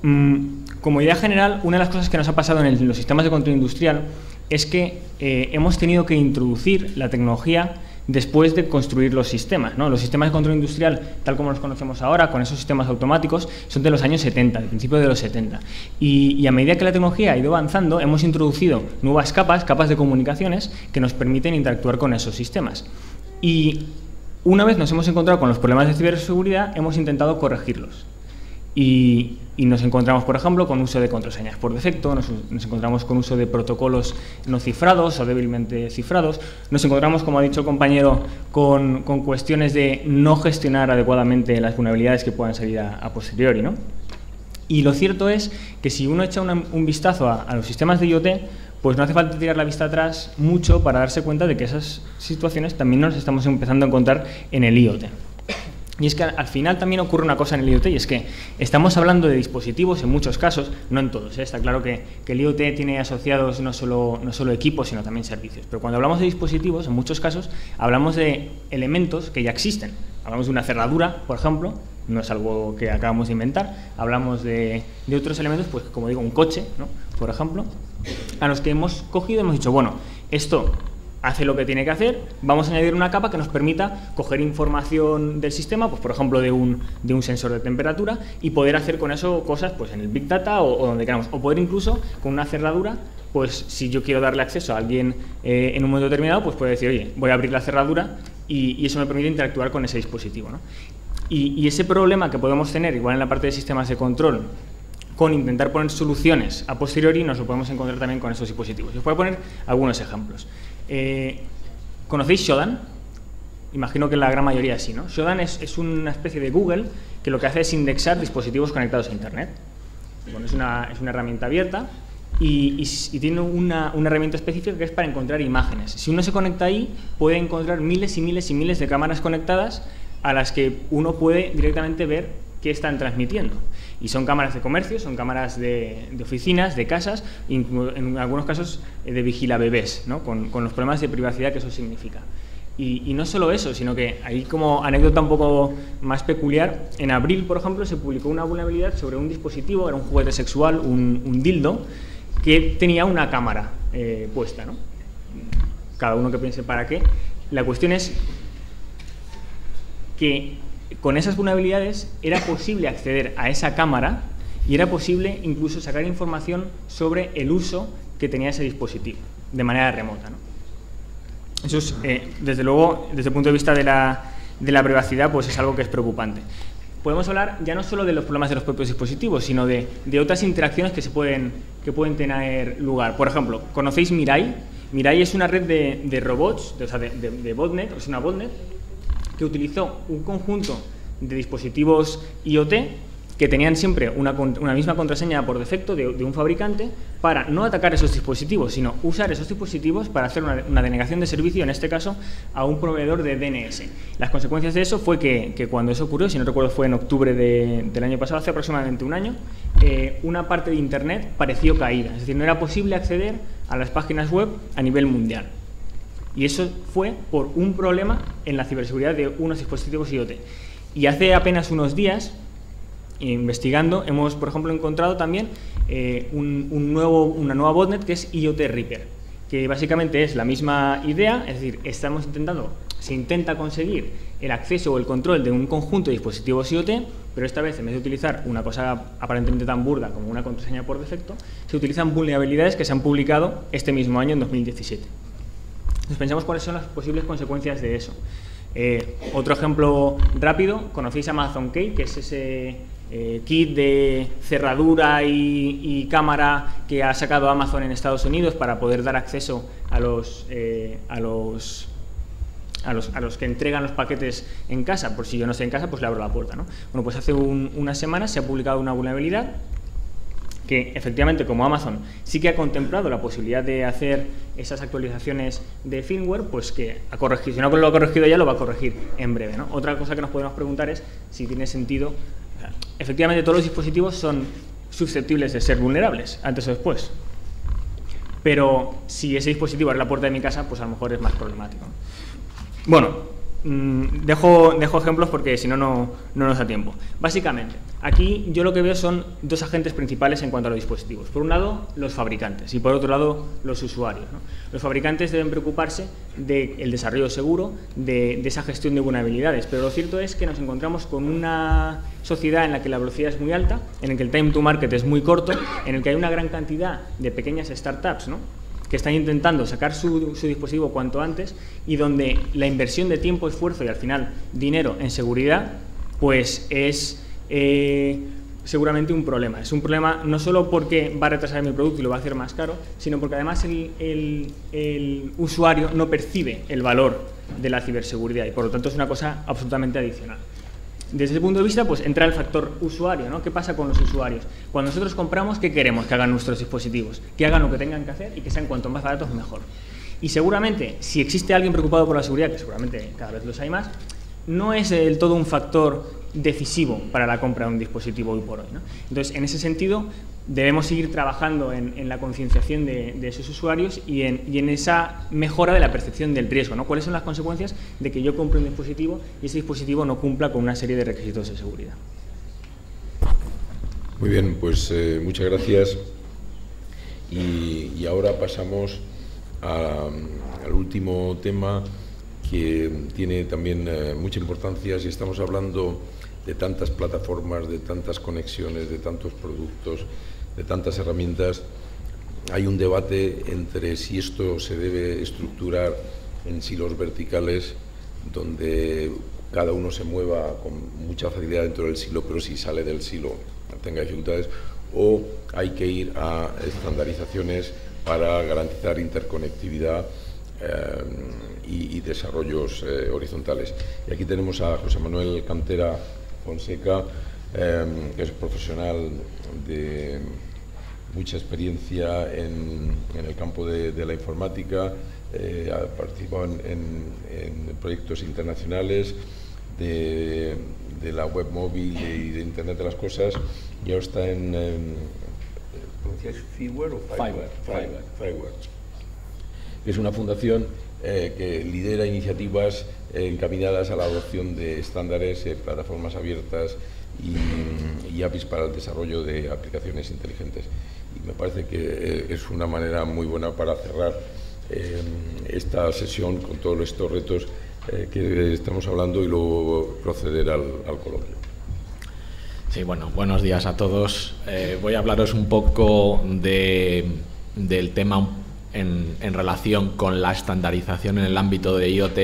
Como idea general, una de las cosas que nos ha pasado en los sistemas de control industrial es que hemos tenido que introducir la tecnología después de construir los sistemas, ¿no? Los sistemas de control industrial, tal como los conocemos ahora, con esos sistemas automáticos, son de los años 70, del principio de los 70. Y a medida que la tecnología ha ido avanzando, hemos introducido nuevas capas de comunicaciones que nos permiten interactuar con esos sistemas. Y una vez nos hemos encontrado con los problemas de ciberseguridad, hemos intentado corregirlos. Y nos encontramos, por ejemplo, con uso de contraseñas por defecto, nos encontramos con uso de protocolos no cifrados o débilmente cifrados, nos encontramos, como ha dicho el compañero, con cuestiones de no gestionar adecuadamente las vulnerabilidades que puedan salir a posteriori, ¿no? Y lo cierto es que si uno echa un vistazo a los sistemas de IoT, pues no hace falta tirar la vista atrás mucho para darse cuenta de que esas situaciones también nos estamos empezando a encontrar en el IoT. Y es que al final también ocurre una cosa en el IoT, y es que estamos hablando de dispositivos en muchos casos, no en todos, ¿eh? Está claro que el IoT tiene asociados no solo equipos, sino también servicios. Pero cuando hablamos de dispositivos, en muchos casos, hablamos de elementos que ya existen. Hablamos de una cerradura, por ejemplo, no es algo que acabamos de inventar. Hablamos de otros elementos, pues como digo, un coche, ¿no? Por ejemplo, a los que hemos cogido y hemos dicho, bueno, esto hace lo que tiene que hacer, vamos a añadir una capa que nos permita coger información del sistema, pues por ejemplo de un sensor de temperatura, y poder hacer con eso cosas pues en el Big Data o donde queramos, o poder incluso con una cerradura, pues si yo quiero darle acceso a alguien en un momento determinado, pues puedo decir, oye, voy a abrir la cerradura y eso me permite interactuar con ese dispositivo, ¿no? Y ese problema que podemos tener, igual en la parte de sistemas de control, con intentar poner soluciones a posteriori, nos lo podemos encontrar también con estos dispositivos. Os voy a poner algunos ejemplos. ¿Conocéis Shodan? Imagino que la gran mayoría sí, ¿no? Shodan es una especie de Google que lo que hace es indexar dispositivos conectados a Internet. Bueno, es una herramienta abierta y tiene una herramienta específica que es para encontrar imágenes. Si uno se conecta ahí, puede encontrar miles y miles y miles de cámaras conectadas a las que uno puede directamente ver qué están transmitiendo. Y son cámaras de comercio, son cámaras de oficinas, de casas, en algunos casos de vigilabebés, ¿no? Con los problemas de privacidad que eso significa. Y no solo eso, sino que ahí, como anécdota un poco más peculiar, en abril, por ejemplo, se publicó una vulnerabilidad sobre un dispositivo, era un juguete sexual, un dildo, que tenía una cámara puesta, ¿no? Cada uno que piense para qué. La cuestión es que con esas vulnerabilidades era posible acceder a esa cámara y era posible incluso sacar información sobre el uso que tenía ese dispositivo, de manera remota, ¿no? Eso es, desde luego, desde el punto de vista de la privacidad, pues es algo que es preocupante. Podemos hablar ya no solo de los problemas de los propios dispositivos, sino de otras interacciones que pueden tener lugar. Por ejemplo, ¿conocéis Mirai? Mirai es una red de robots, de botnet, es una botnet, que utilizó un conjunto de dispositivos IoT que tenían siempre una misma contraseña por defecto de un fabricante para no atacar esos dispositivos, sino usar esos dispositivos para hacer una denegación de servicio, en este caso, a un proveedor de DNS. Las consecuencias de eso fue que cuando eso ocurrió, si no recuerdo fue en octubre del año pasado, hace aproximadamente un año, una parte de Internet pareció caída, es decir, no era posible acceder a las páginas web a nivel mundial. Y eso fue por un problema en la ciberseguridad de unos dispositivos IoT. Y hace apenas unos días, investigando, hemos, por ejemplo, encontrado también una nueva botnet que es IoT Reaper, que básicamente es la misma idea, es decir, se intenta conseguir el acceso o el control de un conjunto de dispositivos IoT, pero esta vez, en vez de utilizar una cosa aparentemente tan burda como una contraseña por defecto, se utilizan vulnerabilidades que se han publicado este mismo año, en 2017. Entonces, pensamos cuáles son las posibles consecuencias de eso. Otro ejemplo rápido, conocéis Amazon Key, que es ese kit de cerradura y cámara que ha sacado Amazon en Estados Unidos para poder dar acceso a los que entregan los paquetes en casa. Por si yo no estoy en casa, pues le abro la puerta, ¿no? Bueno, pues hace unas semanas se ha publicado una vulnerabilidad que efectivamente, como Amazon sí que ha contemplado la posibilidad de hacer esas actualizaciones de firmware, pues que ha corregido. Si no lo ha corregido ya, lo va a corregir en breve, ¿no? Otra cosa que nos podemos preguntar es si tiene sentido. Efectivamente, todos los dispositivos son susceptibles de ser vulnerables, antes o después. Pero si ese dispositivo abre la puerta de mi casa, pues a lo mejor es más problemático. Bueno, dejo ejemplos porque si no, no nos da tiempo. Básicamente, aquí yo lo que veo son dos agentes principales en cuanto a los dispositivos. Por un lado, los fabricantes y por otro lado, los usuarios, ¿no? Los fabricantes deben preocuparse del desarrollo seguro, de esa gestión de vulnerabilidades, pero lo cierto es que nos encontramos con una sociedad en la que la velocidad es muy alta, en la que el time to market es muy corto, en el que hay una gran cantidad de pequeñas startups, ¿no?, que están intentando sacar su dispositivo cuanto antes y donde la inversión de tiempo, esfuerzo y al final dinero en seguridad pues es seguramente un problema. Es un problema no solo porque va a retrasar mi producto y lo va a hacer más caro, sino porque además el usuario no percibe el valor de la ciberseguridad y por lo tanto es una cosa absolutamente adicional. Desde ese punto de vista, pues entra el factor usuario, ¿no? ¿Qué pasa con los usuarios? Cuando nosotros compramos, ¿qué queremos que hagan nuestros dispositivos? Que hagan lo que tengan que hacer y que sean cuanto más baratos, mejor. Y seguramente, si existe alguien preocupado por la seguridad, que seguramente cada vez los hay más, no es del todo un factor decisivo para la compra de un dispositivo hoy por hoy, ¿no? Entonces, en ese sentido, debemos seguir trabajando en la concienciación de esos usuarios y en esa mejora de la percepción del riesgo, ¿no? ¿Cuáles son las consecuencias de que yo compre un dispositivo y ese dispositivo no cumpla con una serie de requisitos de seguridad? Muy bien, pues muchas gracias. Y ahora pasamos al último tema que tiene también mucha importancia si estamos hablando de tantas plataformas, de tantas conexiones, de tantos productos, de tantas herramientas. Hay un debate entre si esto se debe estructurar en silos verticales, donde cada uno se mueva con mucha facilidad dentro del silo, pero si sale del silo tenga dificultades, o hay que ir a estandarizaciones para garantizar interconectividad y desarrollos horizontales. Y aquí tenemos a José Manuel Cantera Fonseca, que es profesional de mucha experiencia en el campo de la informática, ha participado en proyectos internacionales de la web móvil y de Internet de las Cosas, y ahora está ¿pronunciáis Fiverr o Fiverr? Fiverr. Es una fundación que lidera iniciativas encaminadas a la adopción de estándares, plataformas abiertas y APIs para el desarrollo de aplicaciones inteligentes. Y me parece que es una manera muy buena para cerrar esta sesión con todos estos retos que estamos hablando y luego proceder al coloquio. Sí, bueno, buenos días a todos. Voy a hablaros un poco del tema en relación con la estandarización en el ámbito de IoT,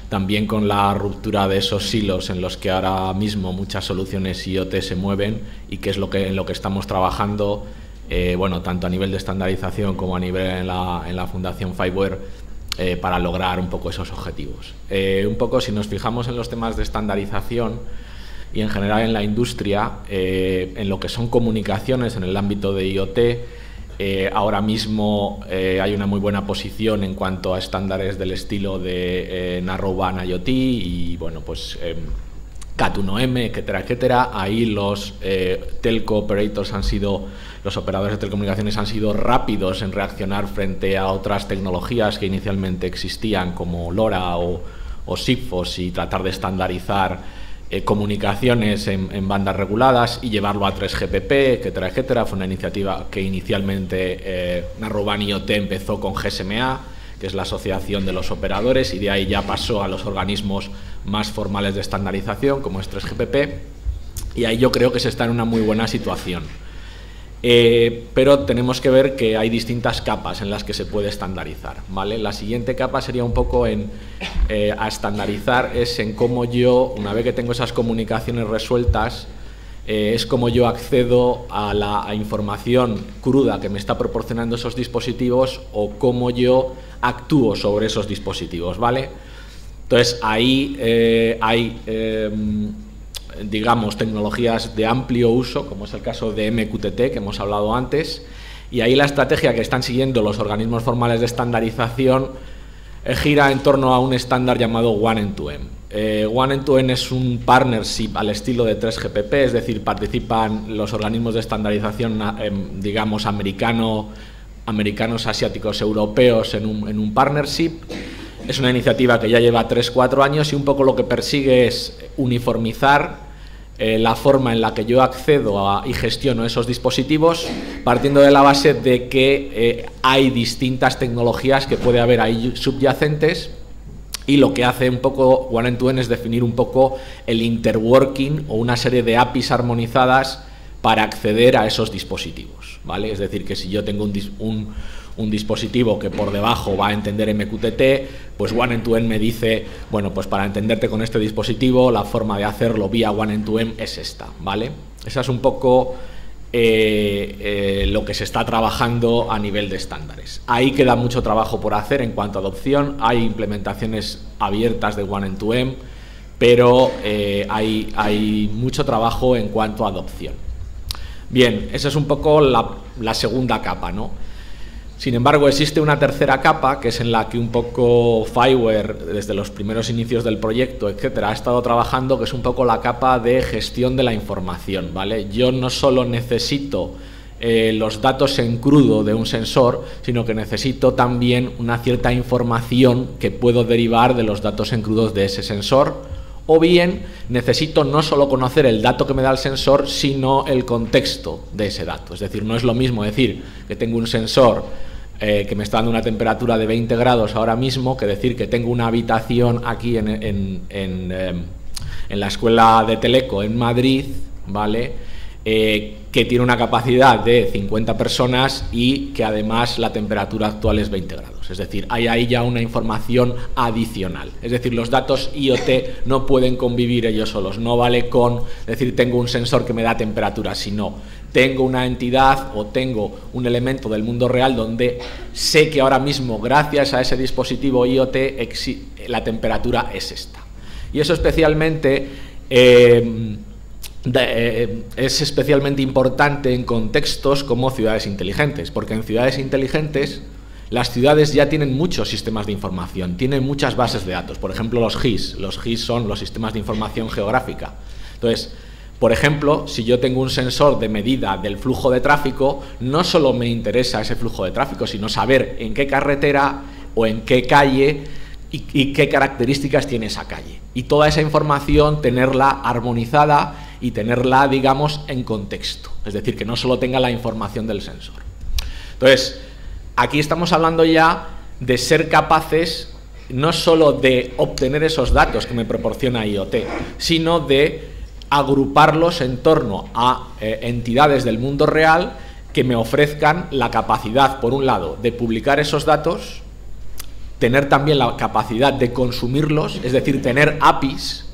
también con la ruptura de esos silos en los que ahora mismo muchas soluciones IoT se mueven y qué es en lo que estamos trabajando, bueno, tanto a nivel de estandarización como a nivel en la Fundación Fiverr, para lograr un poco esos objetivos. Un poco, si nos fijamos en los temas de estandarización y en general en la industria, en lo que son comunicaciones en el ámbito de IoT, ahora mismo hay una muy buena posición en cuanto a estándares del estilo de Narrowband IoT y bueno, pues Cat1M, etcétera, etcétera. Ahí los telco operators los operadores de telecomunicaciones han sido rápidos en reaccionar frente a otras tecnologías que inicialmente existían como LoRa o Sigfox y tratar de estandarizar comunicaciones en bandas reguladas y llevarlo a 3GPP, etcétera, etcétera. Fue una iniciativa que inicialmente Narrowband IoT empezó con GSMA, que es la asociación de los operadores, y de ahí ya pasó a los organismos más formales de estandarización, como es 3GPP, y ahí yo creo que se está en una muy buena situación. Pero tenemos que ver que hay distintas capas en las que se puede estandarizar, ¿vale? La siguiente capa sería un poco a estandarizar, es en cómo yo, una vez que tengo esas comunicaciones resueltas, es como yo accedo a la información cruda que me está proporcionando esos dispositivos o cómo yo actúo sobre esos dispositivos, ¿vale? Entonces ahí hay digamos, tecnologías de amplio uso, como es el caso de MQTT, que hemos hablado antes, y ahí la estrategia que están siguiendo los organismos formales de estandarización gira en torno a un estándar llamado One-End-to-End. One-End-to-End es un partnership al estilo de 3GPP, es decir, participan los organismos de estandarización, digamos, americanos, asiáticos, europeos en un partnership. Es una iniciativa que ya lleva 3-4 años y un poco lo que persigue es uniformizar la forma en la que yo accedo y gestiono esos dispositivos, partiendo de la base de que hay distintas tecnologías que puede haber ahí subyacentes, y lo que hace un poco One-End-to-End es definir un poco el interworking o una serie de APIs armonizadas para acceder a esos dispositivos, ¿vale? Es decir, que si yo tengo un dispositivo que por debajo va a entender MQTT, pues One-End-to-End me dice, bueno, pues para entenderte con este dispositivo, la forma de hacerlo vía One-End-to-End es esta, ¿vale? Esa es un poco lo que se está trabajando a nivel de estándares. Ahí queda mucho trabajo por hacer en cuanto a adopción. Hay implementaciones abiertas de One-End-to-End, pero hay mucho trabajo en cuanto a adopción. Bien, esa es un poco la segunda capa, ¿no? Sin embargo, existe una tercera capa, que es en la que un poco Fiverr, desde los primeros inicios del proyecto, etcétera, ha estado trabajando, que es un poco la capa de gestión de la información, ¿vale? Yo no solo necesito los datos en crudo de un sensor, sino que necesito también una cierta información que puedo derivar de los datos en crudos de ese sensor, o bien necesito no solo conocer el dato que me da el sensor, sino el contexto de ese dato. Es decir, no es lo mismo decir que tengo un sensor que me está dando una temperatura de 20 grados ahora mismo, que decir que tengo una habitación aquí en la Escuela de Teleco en Madrid, ¿vale? Que tiene una capacidad de 50 personas y que además la temperatura actual es 20 grados. Es decir, hay ahí ya una información adicional. Es decir, los datos IoT no pueden convivir ellos solos. No vale con decir tengo un sensor que me da temperatura, sino tengo una entidad o tengo un elemento del mundo real donde sé que ahora mismo, gracias a ese dispositivo IoT, la temperatura es esta. Y eso especialmente es especialmente importante en contextos como ciudades inteligentes, porque en ciudades inteligentes las ciudades ya tienen muchos sistemas de información, tienen muchas bases de datos, por ejemplo los GIS. Los GIS son los sistemas de información geográfica. Entonces, por ejemplo, si yo tengo un sensor de medida del flujo de tráfico, no solo me interesa ese flujo de tráfico, sino saber en qué carretera o en qué calle y qué características tiene esa calle. Y toda esa información tenerla armonizada y tenerla, digamos, en contexto. Es decir, que no solo tenga la información del sensor. Entonces, aquí estamos hablando ya de ser capaces no solo de obtener esos datos que me proporciona IoT, sino de agruparlos en torno a entidades del mundo real que me ofrezcan la capacidad, por un lado, de publicar esos datos, tener también la capacidad de consumirlos, es decir, tener APIs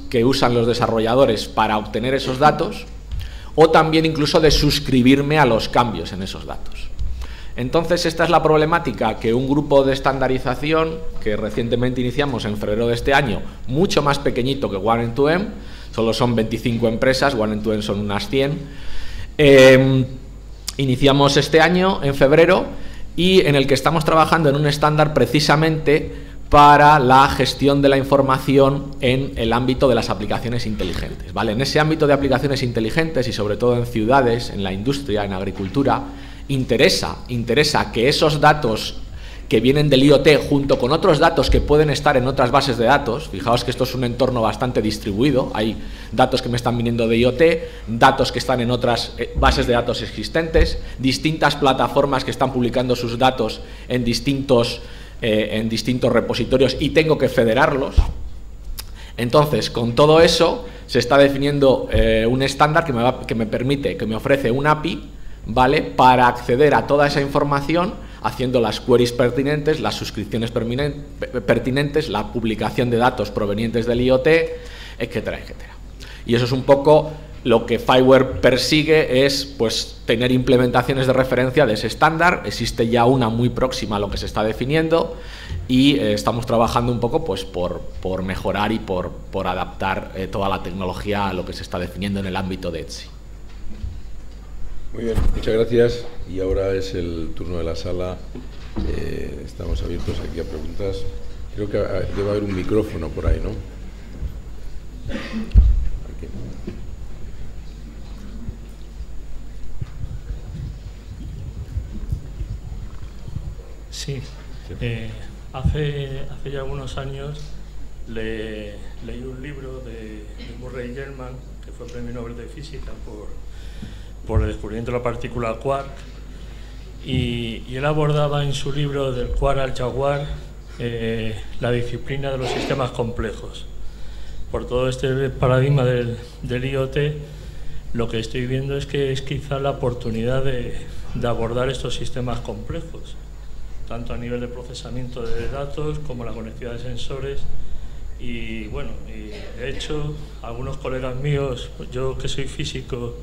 que usan los desarrolladores para obtener esos datos, o también incluso de suscribirme a los cambios en esos datos. Entonces, esta es la problemática que un grupo de estandarización que recientemente iniciamos en febrero de este año, mucho más pequeñito que One-M2M, solo son 25 empresas, One-M2M son unas 100, iniciamos este año, en febrero, y en el que estamos trabajando en un estándar precisamente para la gestión de la información en el ámbito de las aplicaciones inteligentes, ¿vale? En ese ámbito de aplicaciones inteligentes y sobre todo en ciudades, en la industria, en agricultura, interesa que esos datos que vienen del IoT junto con otros datos que pueden estar en otras bases de datos, fijaos que esto es un entorno bastante distribuido, hay datos que me están viniendo de IoT, datos que están en otras bases de datos existentes, distintas plataformas que están publicando sus datos en distintos repositorios y tengo que federarlos. Entonces, con todo eso se está definiendo un estándar que me permite, que me ofrece un API, ¿vale?, para acceder a toda esa información haciendo las queries pertinentes, las suscripciones pertinentes, la publicación de datos provenientes del IoT, etcétera, etcétera. Y eso es un poco lo que FiWare persigue, es pues tener implementaciones de referencia de ese estándar. Existe ya una muy próxima a lo que se está definiendo y estamos trabajando un poco pues por mejorar y por adaptar toda la tecnología a lo que se está definiendo en el ámbito de ETSI. Muy bien, muchas gracias. Y ahora es el turno de la sala. Estamos abiertos aquí a preguntas. Creo que debe haber un micrófono por ahí, ¿no? Aquí. Sí. Hace ya algunos años leí un libro de Murray Gell-Mann, que fue Premio Nobel de Física por el descubrimiento de la partícula quark, y él abordaba en su libro Del quark al jaguar la disciplina de los sistemas complejos. Por todo este paradigma del IoT, lo que estoy viendo es que es quizá la oportunidad de abordar estos sistemas complejos, tanto a nivel de procesamiento de datos como la conectividad de sensores. Y bueno, de hecho, algunos colegas míos, yo que soy físico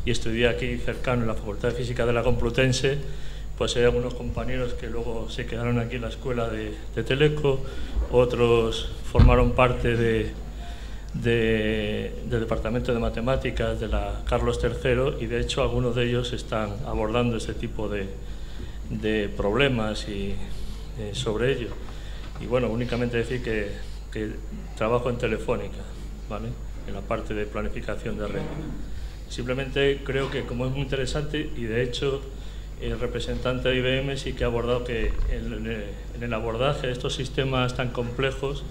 y estudié aquí cercano en la Facultad de Física de la Complutense, pues hay algunos compañeros que luego se quedaron aquí en la escuela de Teleco, otros formaron parte del Departamento de Matemáticas de la Carlos III, y de hecho algunos de ellos están abordando este tipo de problemas y sobre ello. Y bueno, únicamente decir que trabajo en Telefónica, ¿vale?, en la parte de planificación de red. Simplemente creo que como es muy interesante, y de hecho el representante de IBM sí que ha abordado que en el abordaje de estos sistemas tan complejos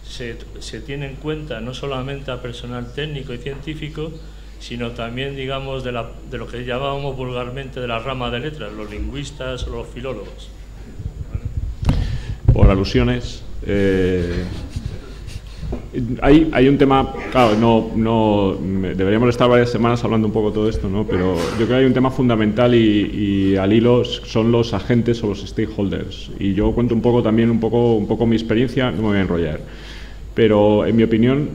se tiene en cuenta no solamente a personal técnico y científico, sino también, digamos, de lo que llamábamos vulgarmente de la rama de letras, los lingüistas o los filólogos. Por alusiones, hay un tema, claro, no deberíamos estar varias semanas hablando un poco de todo esto, ¿no? Pero yo creo que hay un tema fundamental y al hilo son los agentes o los stakeholders. Y yo cuento un poco mi experiencia, no me voy a enrollar, pero en mi opinión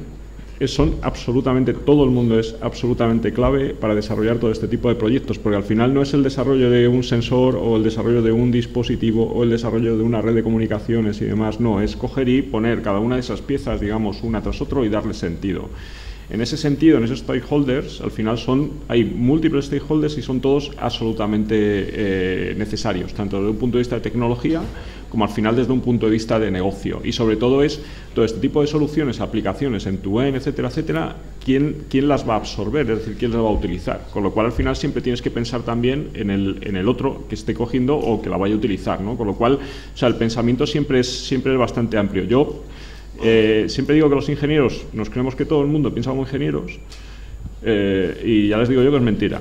son absolutamente, todo el mundo es absolutamente clave para desarrollar todo este tipo de proyectos, porque al final no es el desarrollo de un sensor o el desarrollo de un dispositivo o el desarrollo de una red de comunicaciones y demás, no, es coger y poner cada una de esas piezas, digamos, una tras otra y darle sentido. En ese sentido, en esos stakeholders, al final hay múltiples stakeholders y son todos absolutamente necesarios, tanto desde un punto de vista de tecnología como al final desde un punto de vista de negocio. Y sobre todo es todo este tipo de soluciones, aplicaciones en tu end, etcétera, etcétera, ¿quién las va a absorber? Es decir, ¿quién las va a utilizar? Con lo cual, al final, siempre tienes que pensar también en el otro que esté cogiendo o que la vaya a utilizar, ¿no? Con lo cual, o sea, el pensamiento siempre es bastante amplio. Yo siempre digo que los ingenieros nos creemos que todo el mundo piensa como ingenieros y ya les digo yo que es mentira.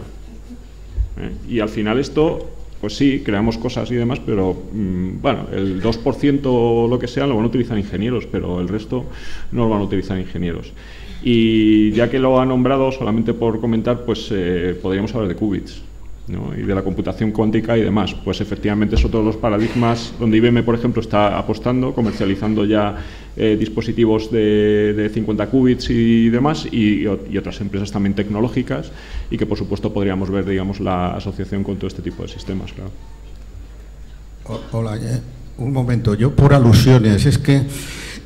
Y al final esto, pues sí, creamos cosas y demás, pero bueno, el 2% o lo que sea lo van a utilizar ingenieros, pero el resto no lo van a utilizar ingenieros. Y ya que lo ha nombrado, solamente por comentar, pues podríamos hablar de qubits, ¿no? Y de la computación cuántica y demás. Pues efectivamente son todos los paradigmas donde IBM, por ejemplo, está apostando, comercializando ya dispositivos de 50 qubits y demás, y otras empresas también tecnológicas, y que por supuesto podríamos ver, digamos, la asociación con todo este tipo de sistemas, claro. Hola, un momento, yo por alusiones, es que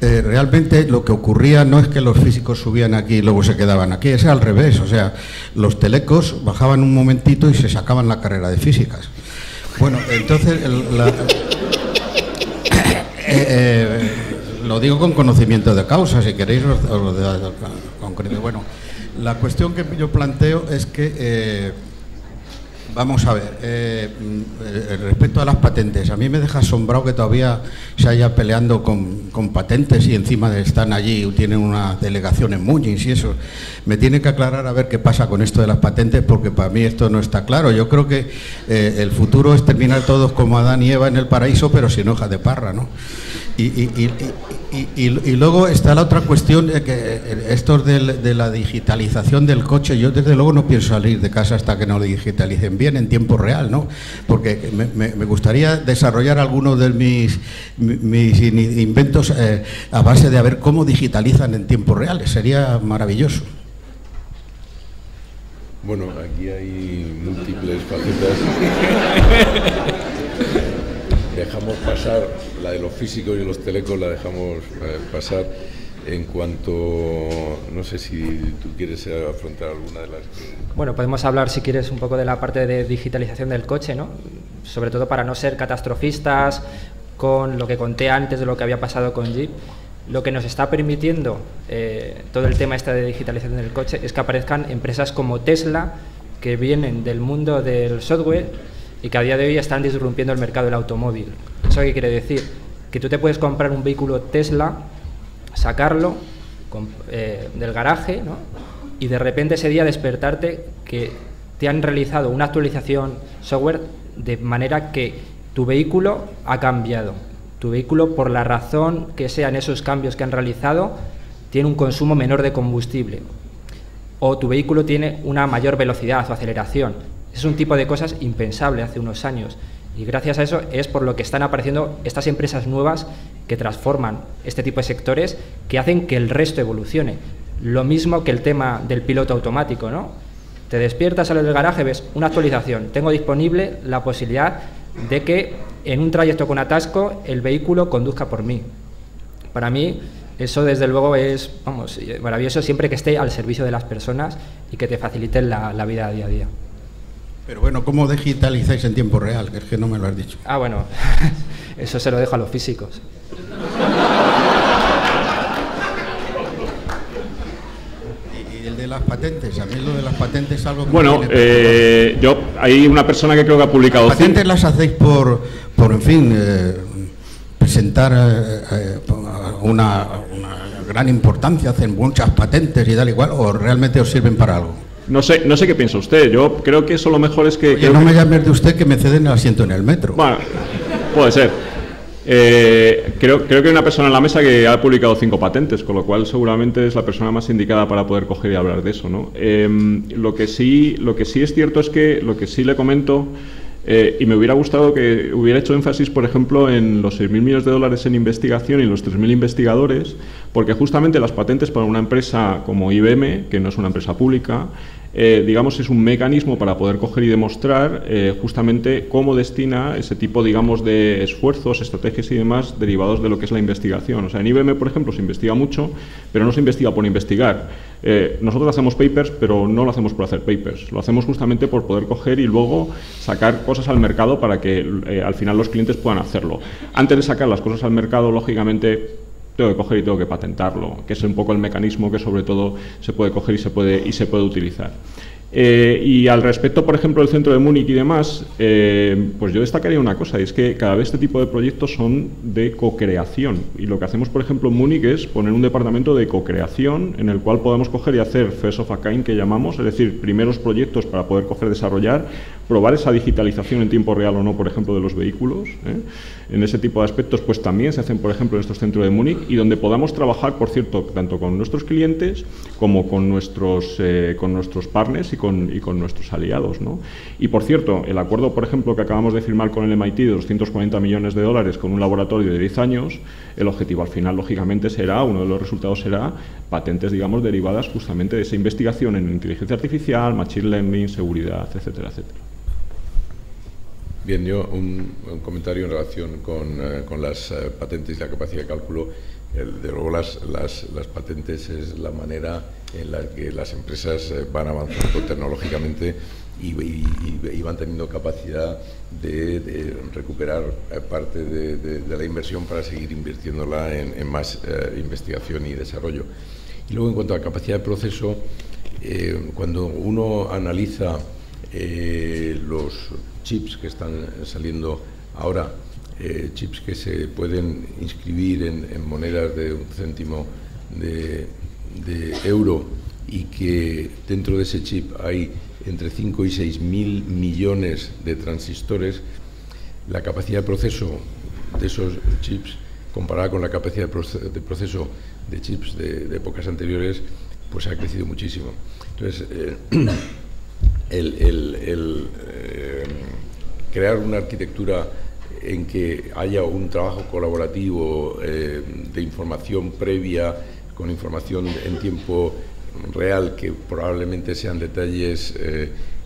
realmente lo que ocurría no es que los físicos subían aquí y luego se quedaban aquí, es al revés, o sea, los telecos bajaban un momentito y se sacaban la carrera de físicas. Bueno, entonces, lo digo con conocimiento de causa, si queréis os concreto. Bueno, la cuestión que yo planteo es que vamos a ver, respecto a las patentes, a mí me deja asombrado que todavía se haya peleando con patentes y encima están allí, tienen una delegación en Múnich y eso. Me tiene que aclarar a ver qué pasa con esto de las patentes, porque para mí esto no está claro. Yo creo que el futuro es terminar todos como Adán y Eva en el paraíso, pero sin hojas de parra, ¿no? Y luego está la otra cuestión, que esto de la digitalización del coche. Yo desde luego no pienso salir de casa hasta que no lo digitalicen bien en tiempo real, ¿no? Porque me gustaría desarrollar algunos de mis inventos a base de a ver cómo digitalizan en tiempo real. Sería maravilloso. Bueno, aquí hay múltiples facetas. Dejamos pasar la de los físicos y los telecos, la dejamos pasar. En cuanto, no sé si tú quieres afrontar alguna de las que... Bueno, podemos hablar, si quieres, un poco de la parte de digitalización del coche, ¿no? Sobre todo para no ser catastrofistas con lo que conté antes de lo que había pasado con Jeep. Lo que nos está permitiendo todo el tema de digitalización del coche es que aparezcan empresas como Tesla, que vienen del mundo del software y que a día de hoy están disrumpiendo el mercado del automóvil. ¿Eso qué quiere decir? Que tú te puedes comprar un vehículo Tesla, sacarlo del garaje, ¿no? Y de repente ese día despertarte que te han realizado una actualización software de manera que tu vehículo ha cambiado. Tu vehículo, por la razón que sean esos cambios que han realizado, tiene un consumo menor de combustible. O tu vehículo tiene una mayor velocidad o aceleración. Es un tipo de cosas impensable hace unos años. Y gracias a eso es por lo que están apareciendo estas empresas nuevas que transforman este tipo de sectores, que hacen que el resto evolucione. Lo mismo que el tema del piloto automático, ¿no? Te despiertas, sales del garaje, ves una actualización. Tengo disponible la posibilidad de que en un trayecto con atasco el vehículo conduzca por mí. Para mí eso desde luego es, vamos, maravilloso, siempre que esté al servicio de las personas y que te faciliten la vida día a día. Pero bueno, ¿cómo digitalizáis en tiempo real? Que es que no me lo has dicho. Ah, bueno, eso se lo dejo a los físicos. Y el de las patentes, a mí lo de las patentes es algo que... Bueno, hay una persona que creo que ha publicado... Las patentes las hacéis por en fin, presentar una gran importancia, hacen muchas patentes y tal igual, o realmente os sirven para algo. No sé qué piensa usted. Yo creo que eso lo mejor es que... Oye, no me llames de usted que me ceden el asiento en el metro. Bueno, puede ser. Creo que hay una persona en la mesa que ha publicado 5 patentes, con lo cual seguramente es la persona más indicada para poder coger y hablar de eso, ¿no? Lo que sí es cierto es que lo que sí le comento Y me hubiera gustado que hubiera hecho énfasis, por ejemplo, en los 6.000 millones de dólares en investigación y los 3.000 investigadores, porque justamente las patentes para una empresa como IBM, que no es una empresa pública, digamos, es un mecanismo para poder coger y demostrar justamente cómo destina ese tipo, digamos, de esfuerzos, estrategias y demás derivados de lo que es la investigación. O sea, en IBM, por ejemplo, se investiga mucho, pero no se investiga por investigar. Nosotros hacemos papers, pero no lo hacemos por hacer papers. Lo hacemos justamente por poder coger y luego sacar cosas al mercado para que al final los clientes puedan hacerlo. Antes de sacar las cosas al mercado, lógicamente, tengo que coger y tengo que patentarlo, que es un poco el mecanismo que sobre todo se puede coger y se puede utilizar. Y al respecto, por ejemplo, del centro de Múnich y demás, pues yo destacaría una cosa, y es que cada vez este tipo de proyectos son de co-creación. Y lo que hacemos, por ejemplo, en Múnich es poner un departamento de co-creación en el cual podamos coger y hacer first of a kind, que llamamos, es decir, primeros proyectos para poder coger, desarrollar, probar esa digitalización en tiempo real o no, por ejemplo, de los vehículos. En ese tipo de aspectos, pues también se hacen, por ejemplo, en estos centros de Múnich, y donde podamos trabajar, por cierto, tanto con nuestros clientes como con nuestros partners y con nuestros aliados, ¿no? Y, por cierto, el acuerdo, por ejemplo, que acabamos de firmar con el MIT de 240 millones de dólares con un laboratorio de 10 años, el objetivo al final, lógicamente, será, uno de los resultados será patentes, digamos, derivadas justamente de esa investigación en inteligencia artificial, machine learning, seguridad, etcétera, etcétera. Bien, yo un comentario en relación con las patentes y la capacidad de cálculo. De luego las patentes es la manera en la que las empresas van avanzando tecnológicamente y van teniendo capacidad de recuperar parte de la inversión para seguir invirtiéndola en más investigación y desarrollo. Y luego, en cuanto a capacidad de proceso, cuando uno analiza los chips que están saliendo ahora, chips que se pueden inscribir en monedas de 1 céntimo de euro, y que dentro de ese chip hay entre 5 y 6 mil millones de transistores, la capacidad de proceso de esos chips, comparada con la capacidad de proceso de chips de épocas anteriores, pues ha crecido muchísimo. Entonces, crear una arquitectura en que haya un trabajo colaborativo de información previa, con información en tiempo real, que probablemente sean detalles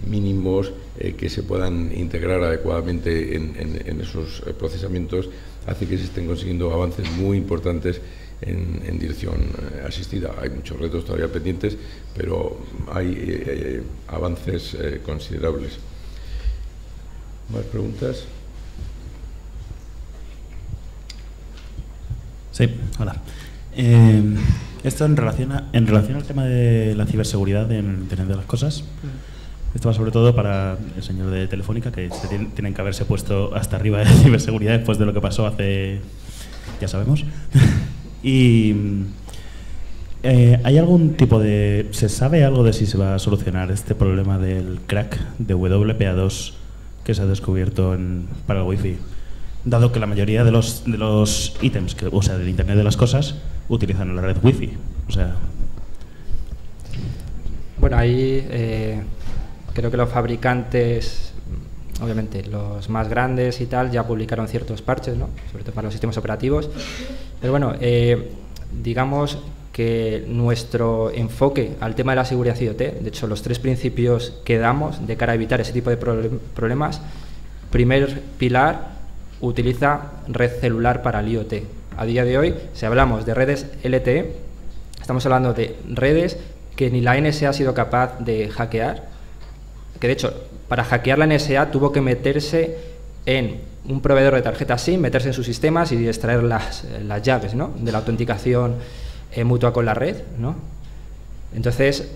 mínimos que se puedan integrar adecuadamente en esos procesamientos, hace que se estén consiguiendo avances muy importantes en dirección asistida. Hay muchos retos todavía pendientes, pero hay avances considerables. ¿Más preguntas? Sí, hola. Esto en relación al tema de la ciberseguridad en Internet de las Cosas. Esto va sobre todo para el señor de Telefónica, que tienen que haberse puesto hasta arriba de ciberseguridad después de lo que pasó hace, ya sabemos. Y ¿hay algún tipo de... ¿se sabe algo de si se va a solucionar este problema del crack de WPA2 que se ha descubierto para el Wi-Fi? Dado que la mayoría de los ítems, o sea, del Internet de las Cosas, utilizan la red Wi-Fi. O sea... Bueno, ahí creo que los fabricantes, obviamente los más grandes y tal, ya publicaron ciertos parches, ¿no? Sobre todo para los sistemas operativos. Pero bueno, digamos que nuestro enfoque al tema de la seguridad IoT, de hecho los 3 principios que damos de cara a evitar ese tipo de problemas, primer pilar, utiliza red celular para el IoT. A día de hoy, si hablamos de redes LTE, estamos hablando de redes que ni la NSA ha sido capaz de hackear, que de hecho, para hackear la NSA tuvo que meterse en un proveedor de tarjetas SIM, meterse en sus sistemas y extraer las llaves, ¿no?, de la autenticación mutua con la red, ¿no? Entonces,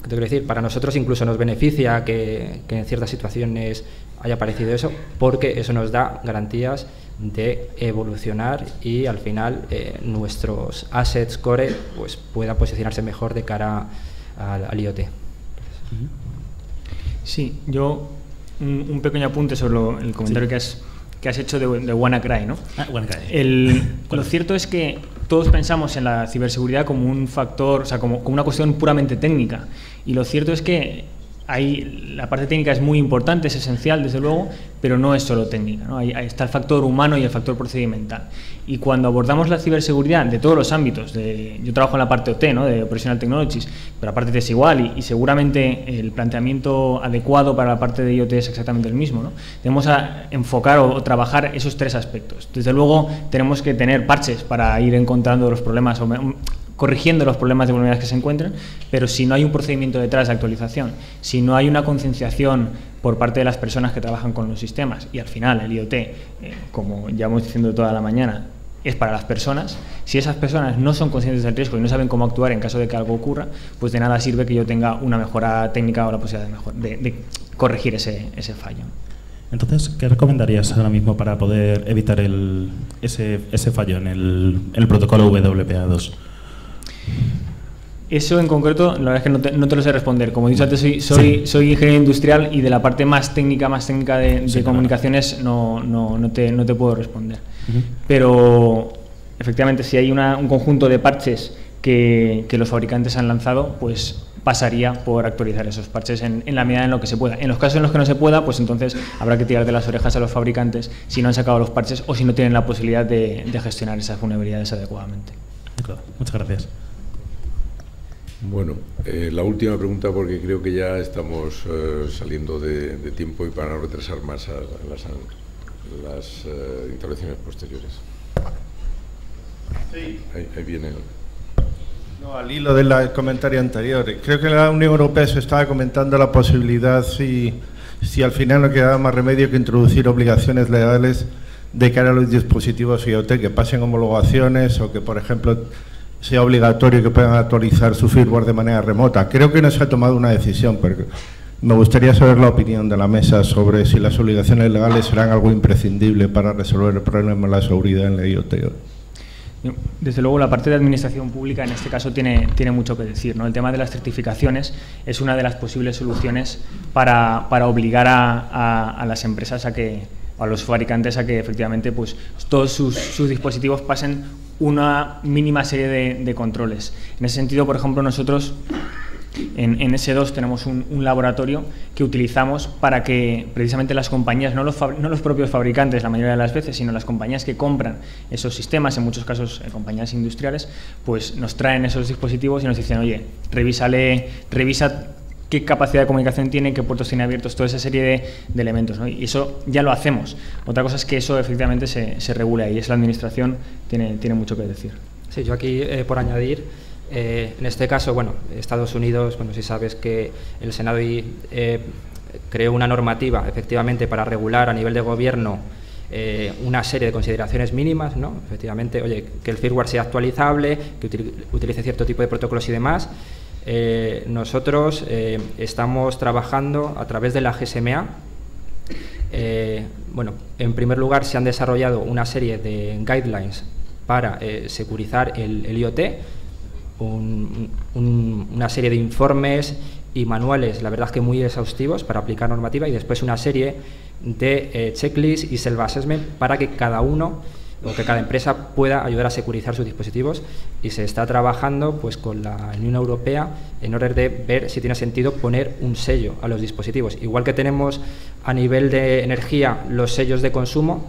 ¿qué quiero decir? Para nosotros incluso nos beneficia que en ciertas situaciones haya aparecido eso, porque eso nos da garantías de evolucionar y al final nuestros assets core pues puedan posicionarse mejor de cara al IoT. Sí, yo un pequeño apunte sobre el comentario que has hecho de WannaCry, ¿no? WannaCry. Lo cierto es que todos pensamos en la ciberseguridad como un factor, o sea, como una cuestión puramente técnica, y lo cierto es que ahí la parte técnica es muy importante, es esencial, desde luego, pero no es solo técnica, ¿no? Ahí está el factor humano y el factor procedimental. Y cuando abordamos la ciberseguridad de todos los ámbitos, yo trabajo en la parte OT, ¿no?, de Operational Technologies, pero la parte es igual y seguramente el planteamiento adecuado para la parte de IoT es exactamente el mismo, ¿no? Tenemos a enfocar o trabajar esos tres aspectos. Desde luego tenemos que tener parches para ir encontrando los problemas o corrigiendo los problemas de vulnerabilidad que se encuentran, pero si no hay un procedimiento detrás de actualización, si no hay una concienciación por parte de las personas que trabajan con los sistemas, y al final el IoT, como ya hemos diciendo toda la mañana, es para las personas, si esas personas no son conscientes del riesgo y no saben cómo actuar en caso de que algo ocurra, pues de nada sirve que yo tenga una mejora técnica o la posibilidad de corregir ese fallo. Entonces, ¿qué recomendarías ahora mismo para poder evitar ese fallo en el protocolo WPA2? Eso en concreto, la verdad es que no te lo sé responder. Como he dicho antes, soy ingeniero industrial y de la parte más técnica de comunicaciones no te puedo responder. Pero efectivamente, si hay un conjunto de parches que los fabricantes han lanzado, pues pasaría por actualizar esos parches en la medida en lo que se pueda. En los casos en los que no se pueda, pues entonces habrá que tirar de las orejas a los fabricantes si no han sacado los parches o si no tienen la posibilidad de gestionar esas vulnerabilidades adecuadamente. Muchas gracias. Bueno, la última pregunta, porque creo que ya estamos saliendo de tiempo y para no retrasar más las intervenciones posteriores. Sí. Ahí viene. No, al hilo del comentario anterior, creo que en la Unión Europea se estaba comentando la posibilidad, si al final no quedaba más remedio que introducir obligaciones legales de cara a los dispositivos IoT, que pasen homologaciones o que, por ejemplo, sea obligatorio que puedan actualizar su firmware de manera remota. Creo que no se ha tomado una decisión, pero me gustaría saber la opinión de la mesa sobre si las obligaciones legales serán algo imprescindible para resolver el problema de la seguridad en la IoT. Desde luego la parte de administración pública en este caso tiene mucho que decir, ¿no? El tema de las certificaciones es una de las posibles soluciones para obligar a las empresas a los fabricantes a que efectivamente pues todos sus dispositivos pasen una mínima serie de controles. En ese sentido, por ejemplo, nosotros en S2 tenemos un laboratorio que utilizamos para que precisamente las compañías, no los propios fabricantes la mayoría de las veces, sino las compañías que compran esos sistemas, en muchos casos compañías industriales, pues nos traen esos dispositivos y nos dicen, oye, revisa qué capacidad de comunicación tiene, qué puertos tiene abiertos, toda esa serie de elementos, ¿no? Y eso ya lo hacemos. Otra cosa es que eso efectivamente se regule y es la administración tiene mucho que decir. Sí, yo aquí por añadir, en este caso, bueno, Estados Unidos, bueno, si sabes que el Senado creó una normativa efectivamente para regular a nivel de gobierno una serie de consideraciones mínimas, ¿no? Efectivamente, oye, que el firmware sea actualizable, que utilice cierto tipo de protocolos y demás. Nosotros estamos trabajando a través de la GSMA. Bueno, en primer lugar se han desarrollado una serie de guidelines para securizar el IoT, una serie de informes y manuales, la verdad que muy exhaustivos para aplicar normativa, y después una serie de checklists y self-assessment para que cada uno o que cada empresa pueda ayudar a securizar sus dispositivos, y se está trabajando pues con la Unión Europea en orden de ver si tiene sentido poner un sello a los dispositivos. Igual que tenemos a nivel de energía los sellos de consumo,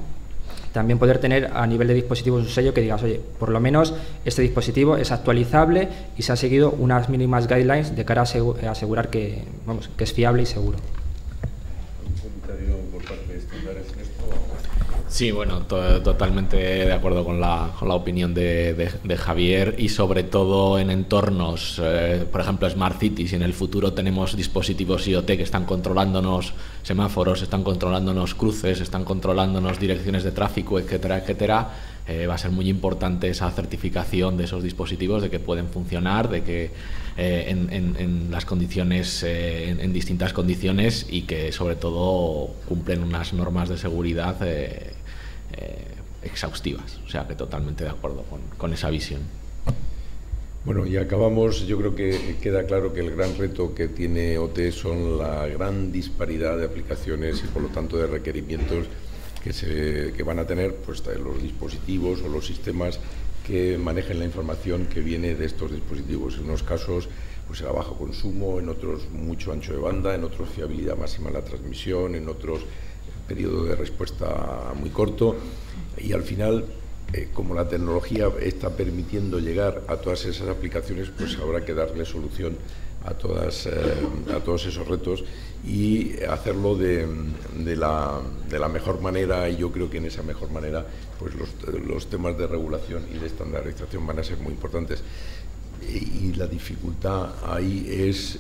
también poder tener a nivel de dispositivos un sello que digas, oye, por lo menos este dispositivo es actualizable y se han seguido unas mínimas guidelines de cara a asegurar que es fiable y seguro. ¿Un comentario por parte de estándares en esto? Sí, bueno, totalmente de acuerdo con la opinión de Javier, y sobre todo en entornos, por ejemplo, Smart Cities, y en el futuro tenemos dispositivos IoT que están controlándonos semáforos, están controlándonos cruces, están controlándonos direcciones de tráfico, etcétera, etcétera. Va a ser muy importante esa certificación de esos dispositivos, de que pueden funcionar, de que en las condiciones, en distintas condiciones, y que sobre todo cumplen unas normas de seguridad exhaustivas. O sea que totalmente de acuerdo con esa visión. Bueno, y acabamos. Yo creo que queda claro que el gran reto que tiene OT son la gran disparidad de aplicaciones y por lo tanto de requerimientos que van a tener pues los dispositivos o los sistemas que manejen la información que viene de estos dispositivos. En unos casos pues era bajo consumo, en otros mucho ancho de banda, en otros fiabilidad máxima en la transmisión, en otros periodo de respuesta muy corto, y al final, como la tecnología está permitiendo llegar a todas esas aplicaciones, pues habrá que darle solución a todos esos retos y hacerlo de la mejor manera, y yo creo que en esa mejor manera pues los temas de regulación y de estandarización van a ser muy importantes, y la dificultad ahí es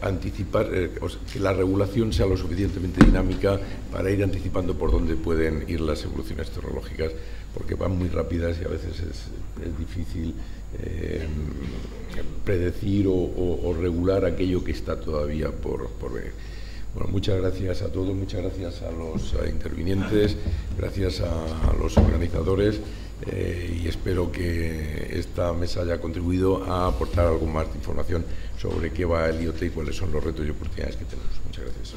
anticipar, que la regulación sea lo suficientemente dinámica para ir anticipando por dónde pueden ir las evoluciones tecnológicas, porque van muy rápidas y a veces es difícil predecir o regular aquello que está todavía por ver. Bueno, muchas gracias a todos, muchas gracias a los intervinientes, gracias a los organizadores, y espero que esta mesa haya contribuido a aportar algo más de información sobre qué va el IoT y cuáles son los retos y oportunidades que tenemos. Muchas gracias.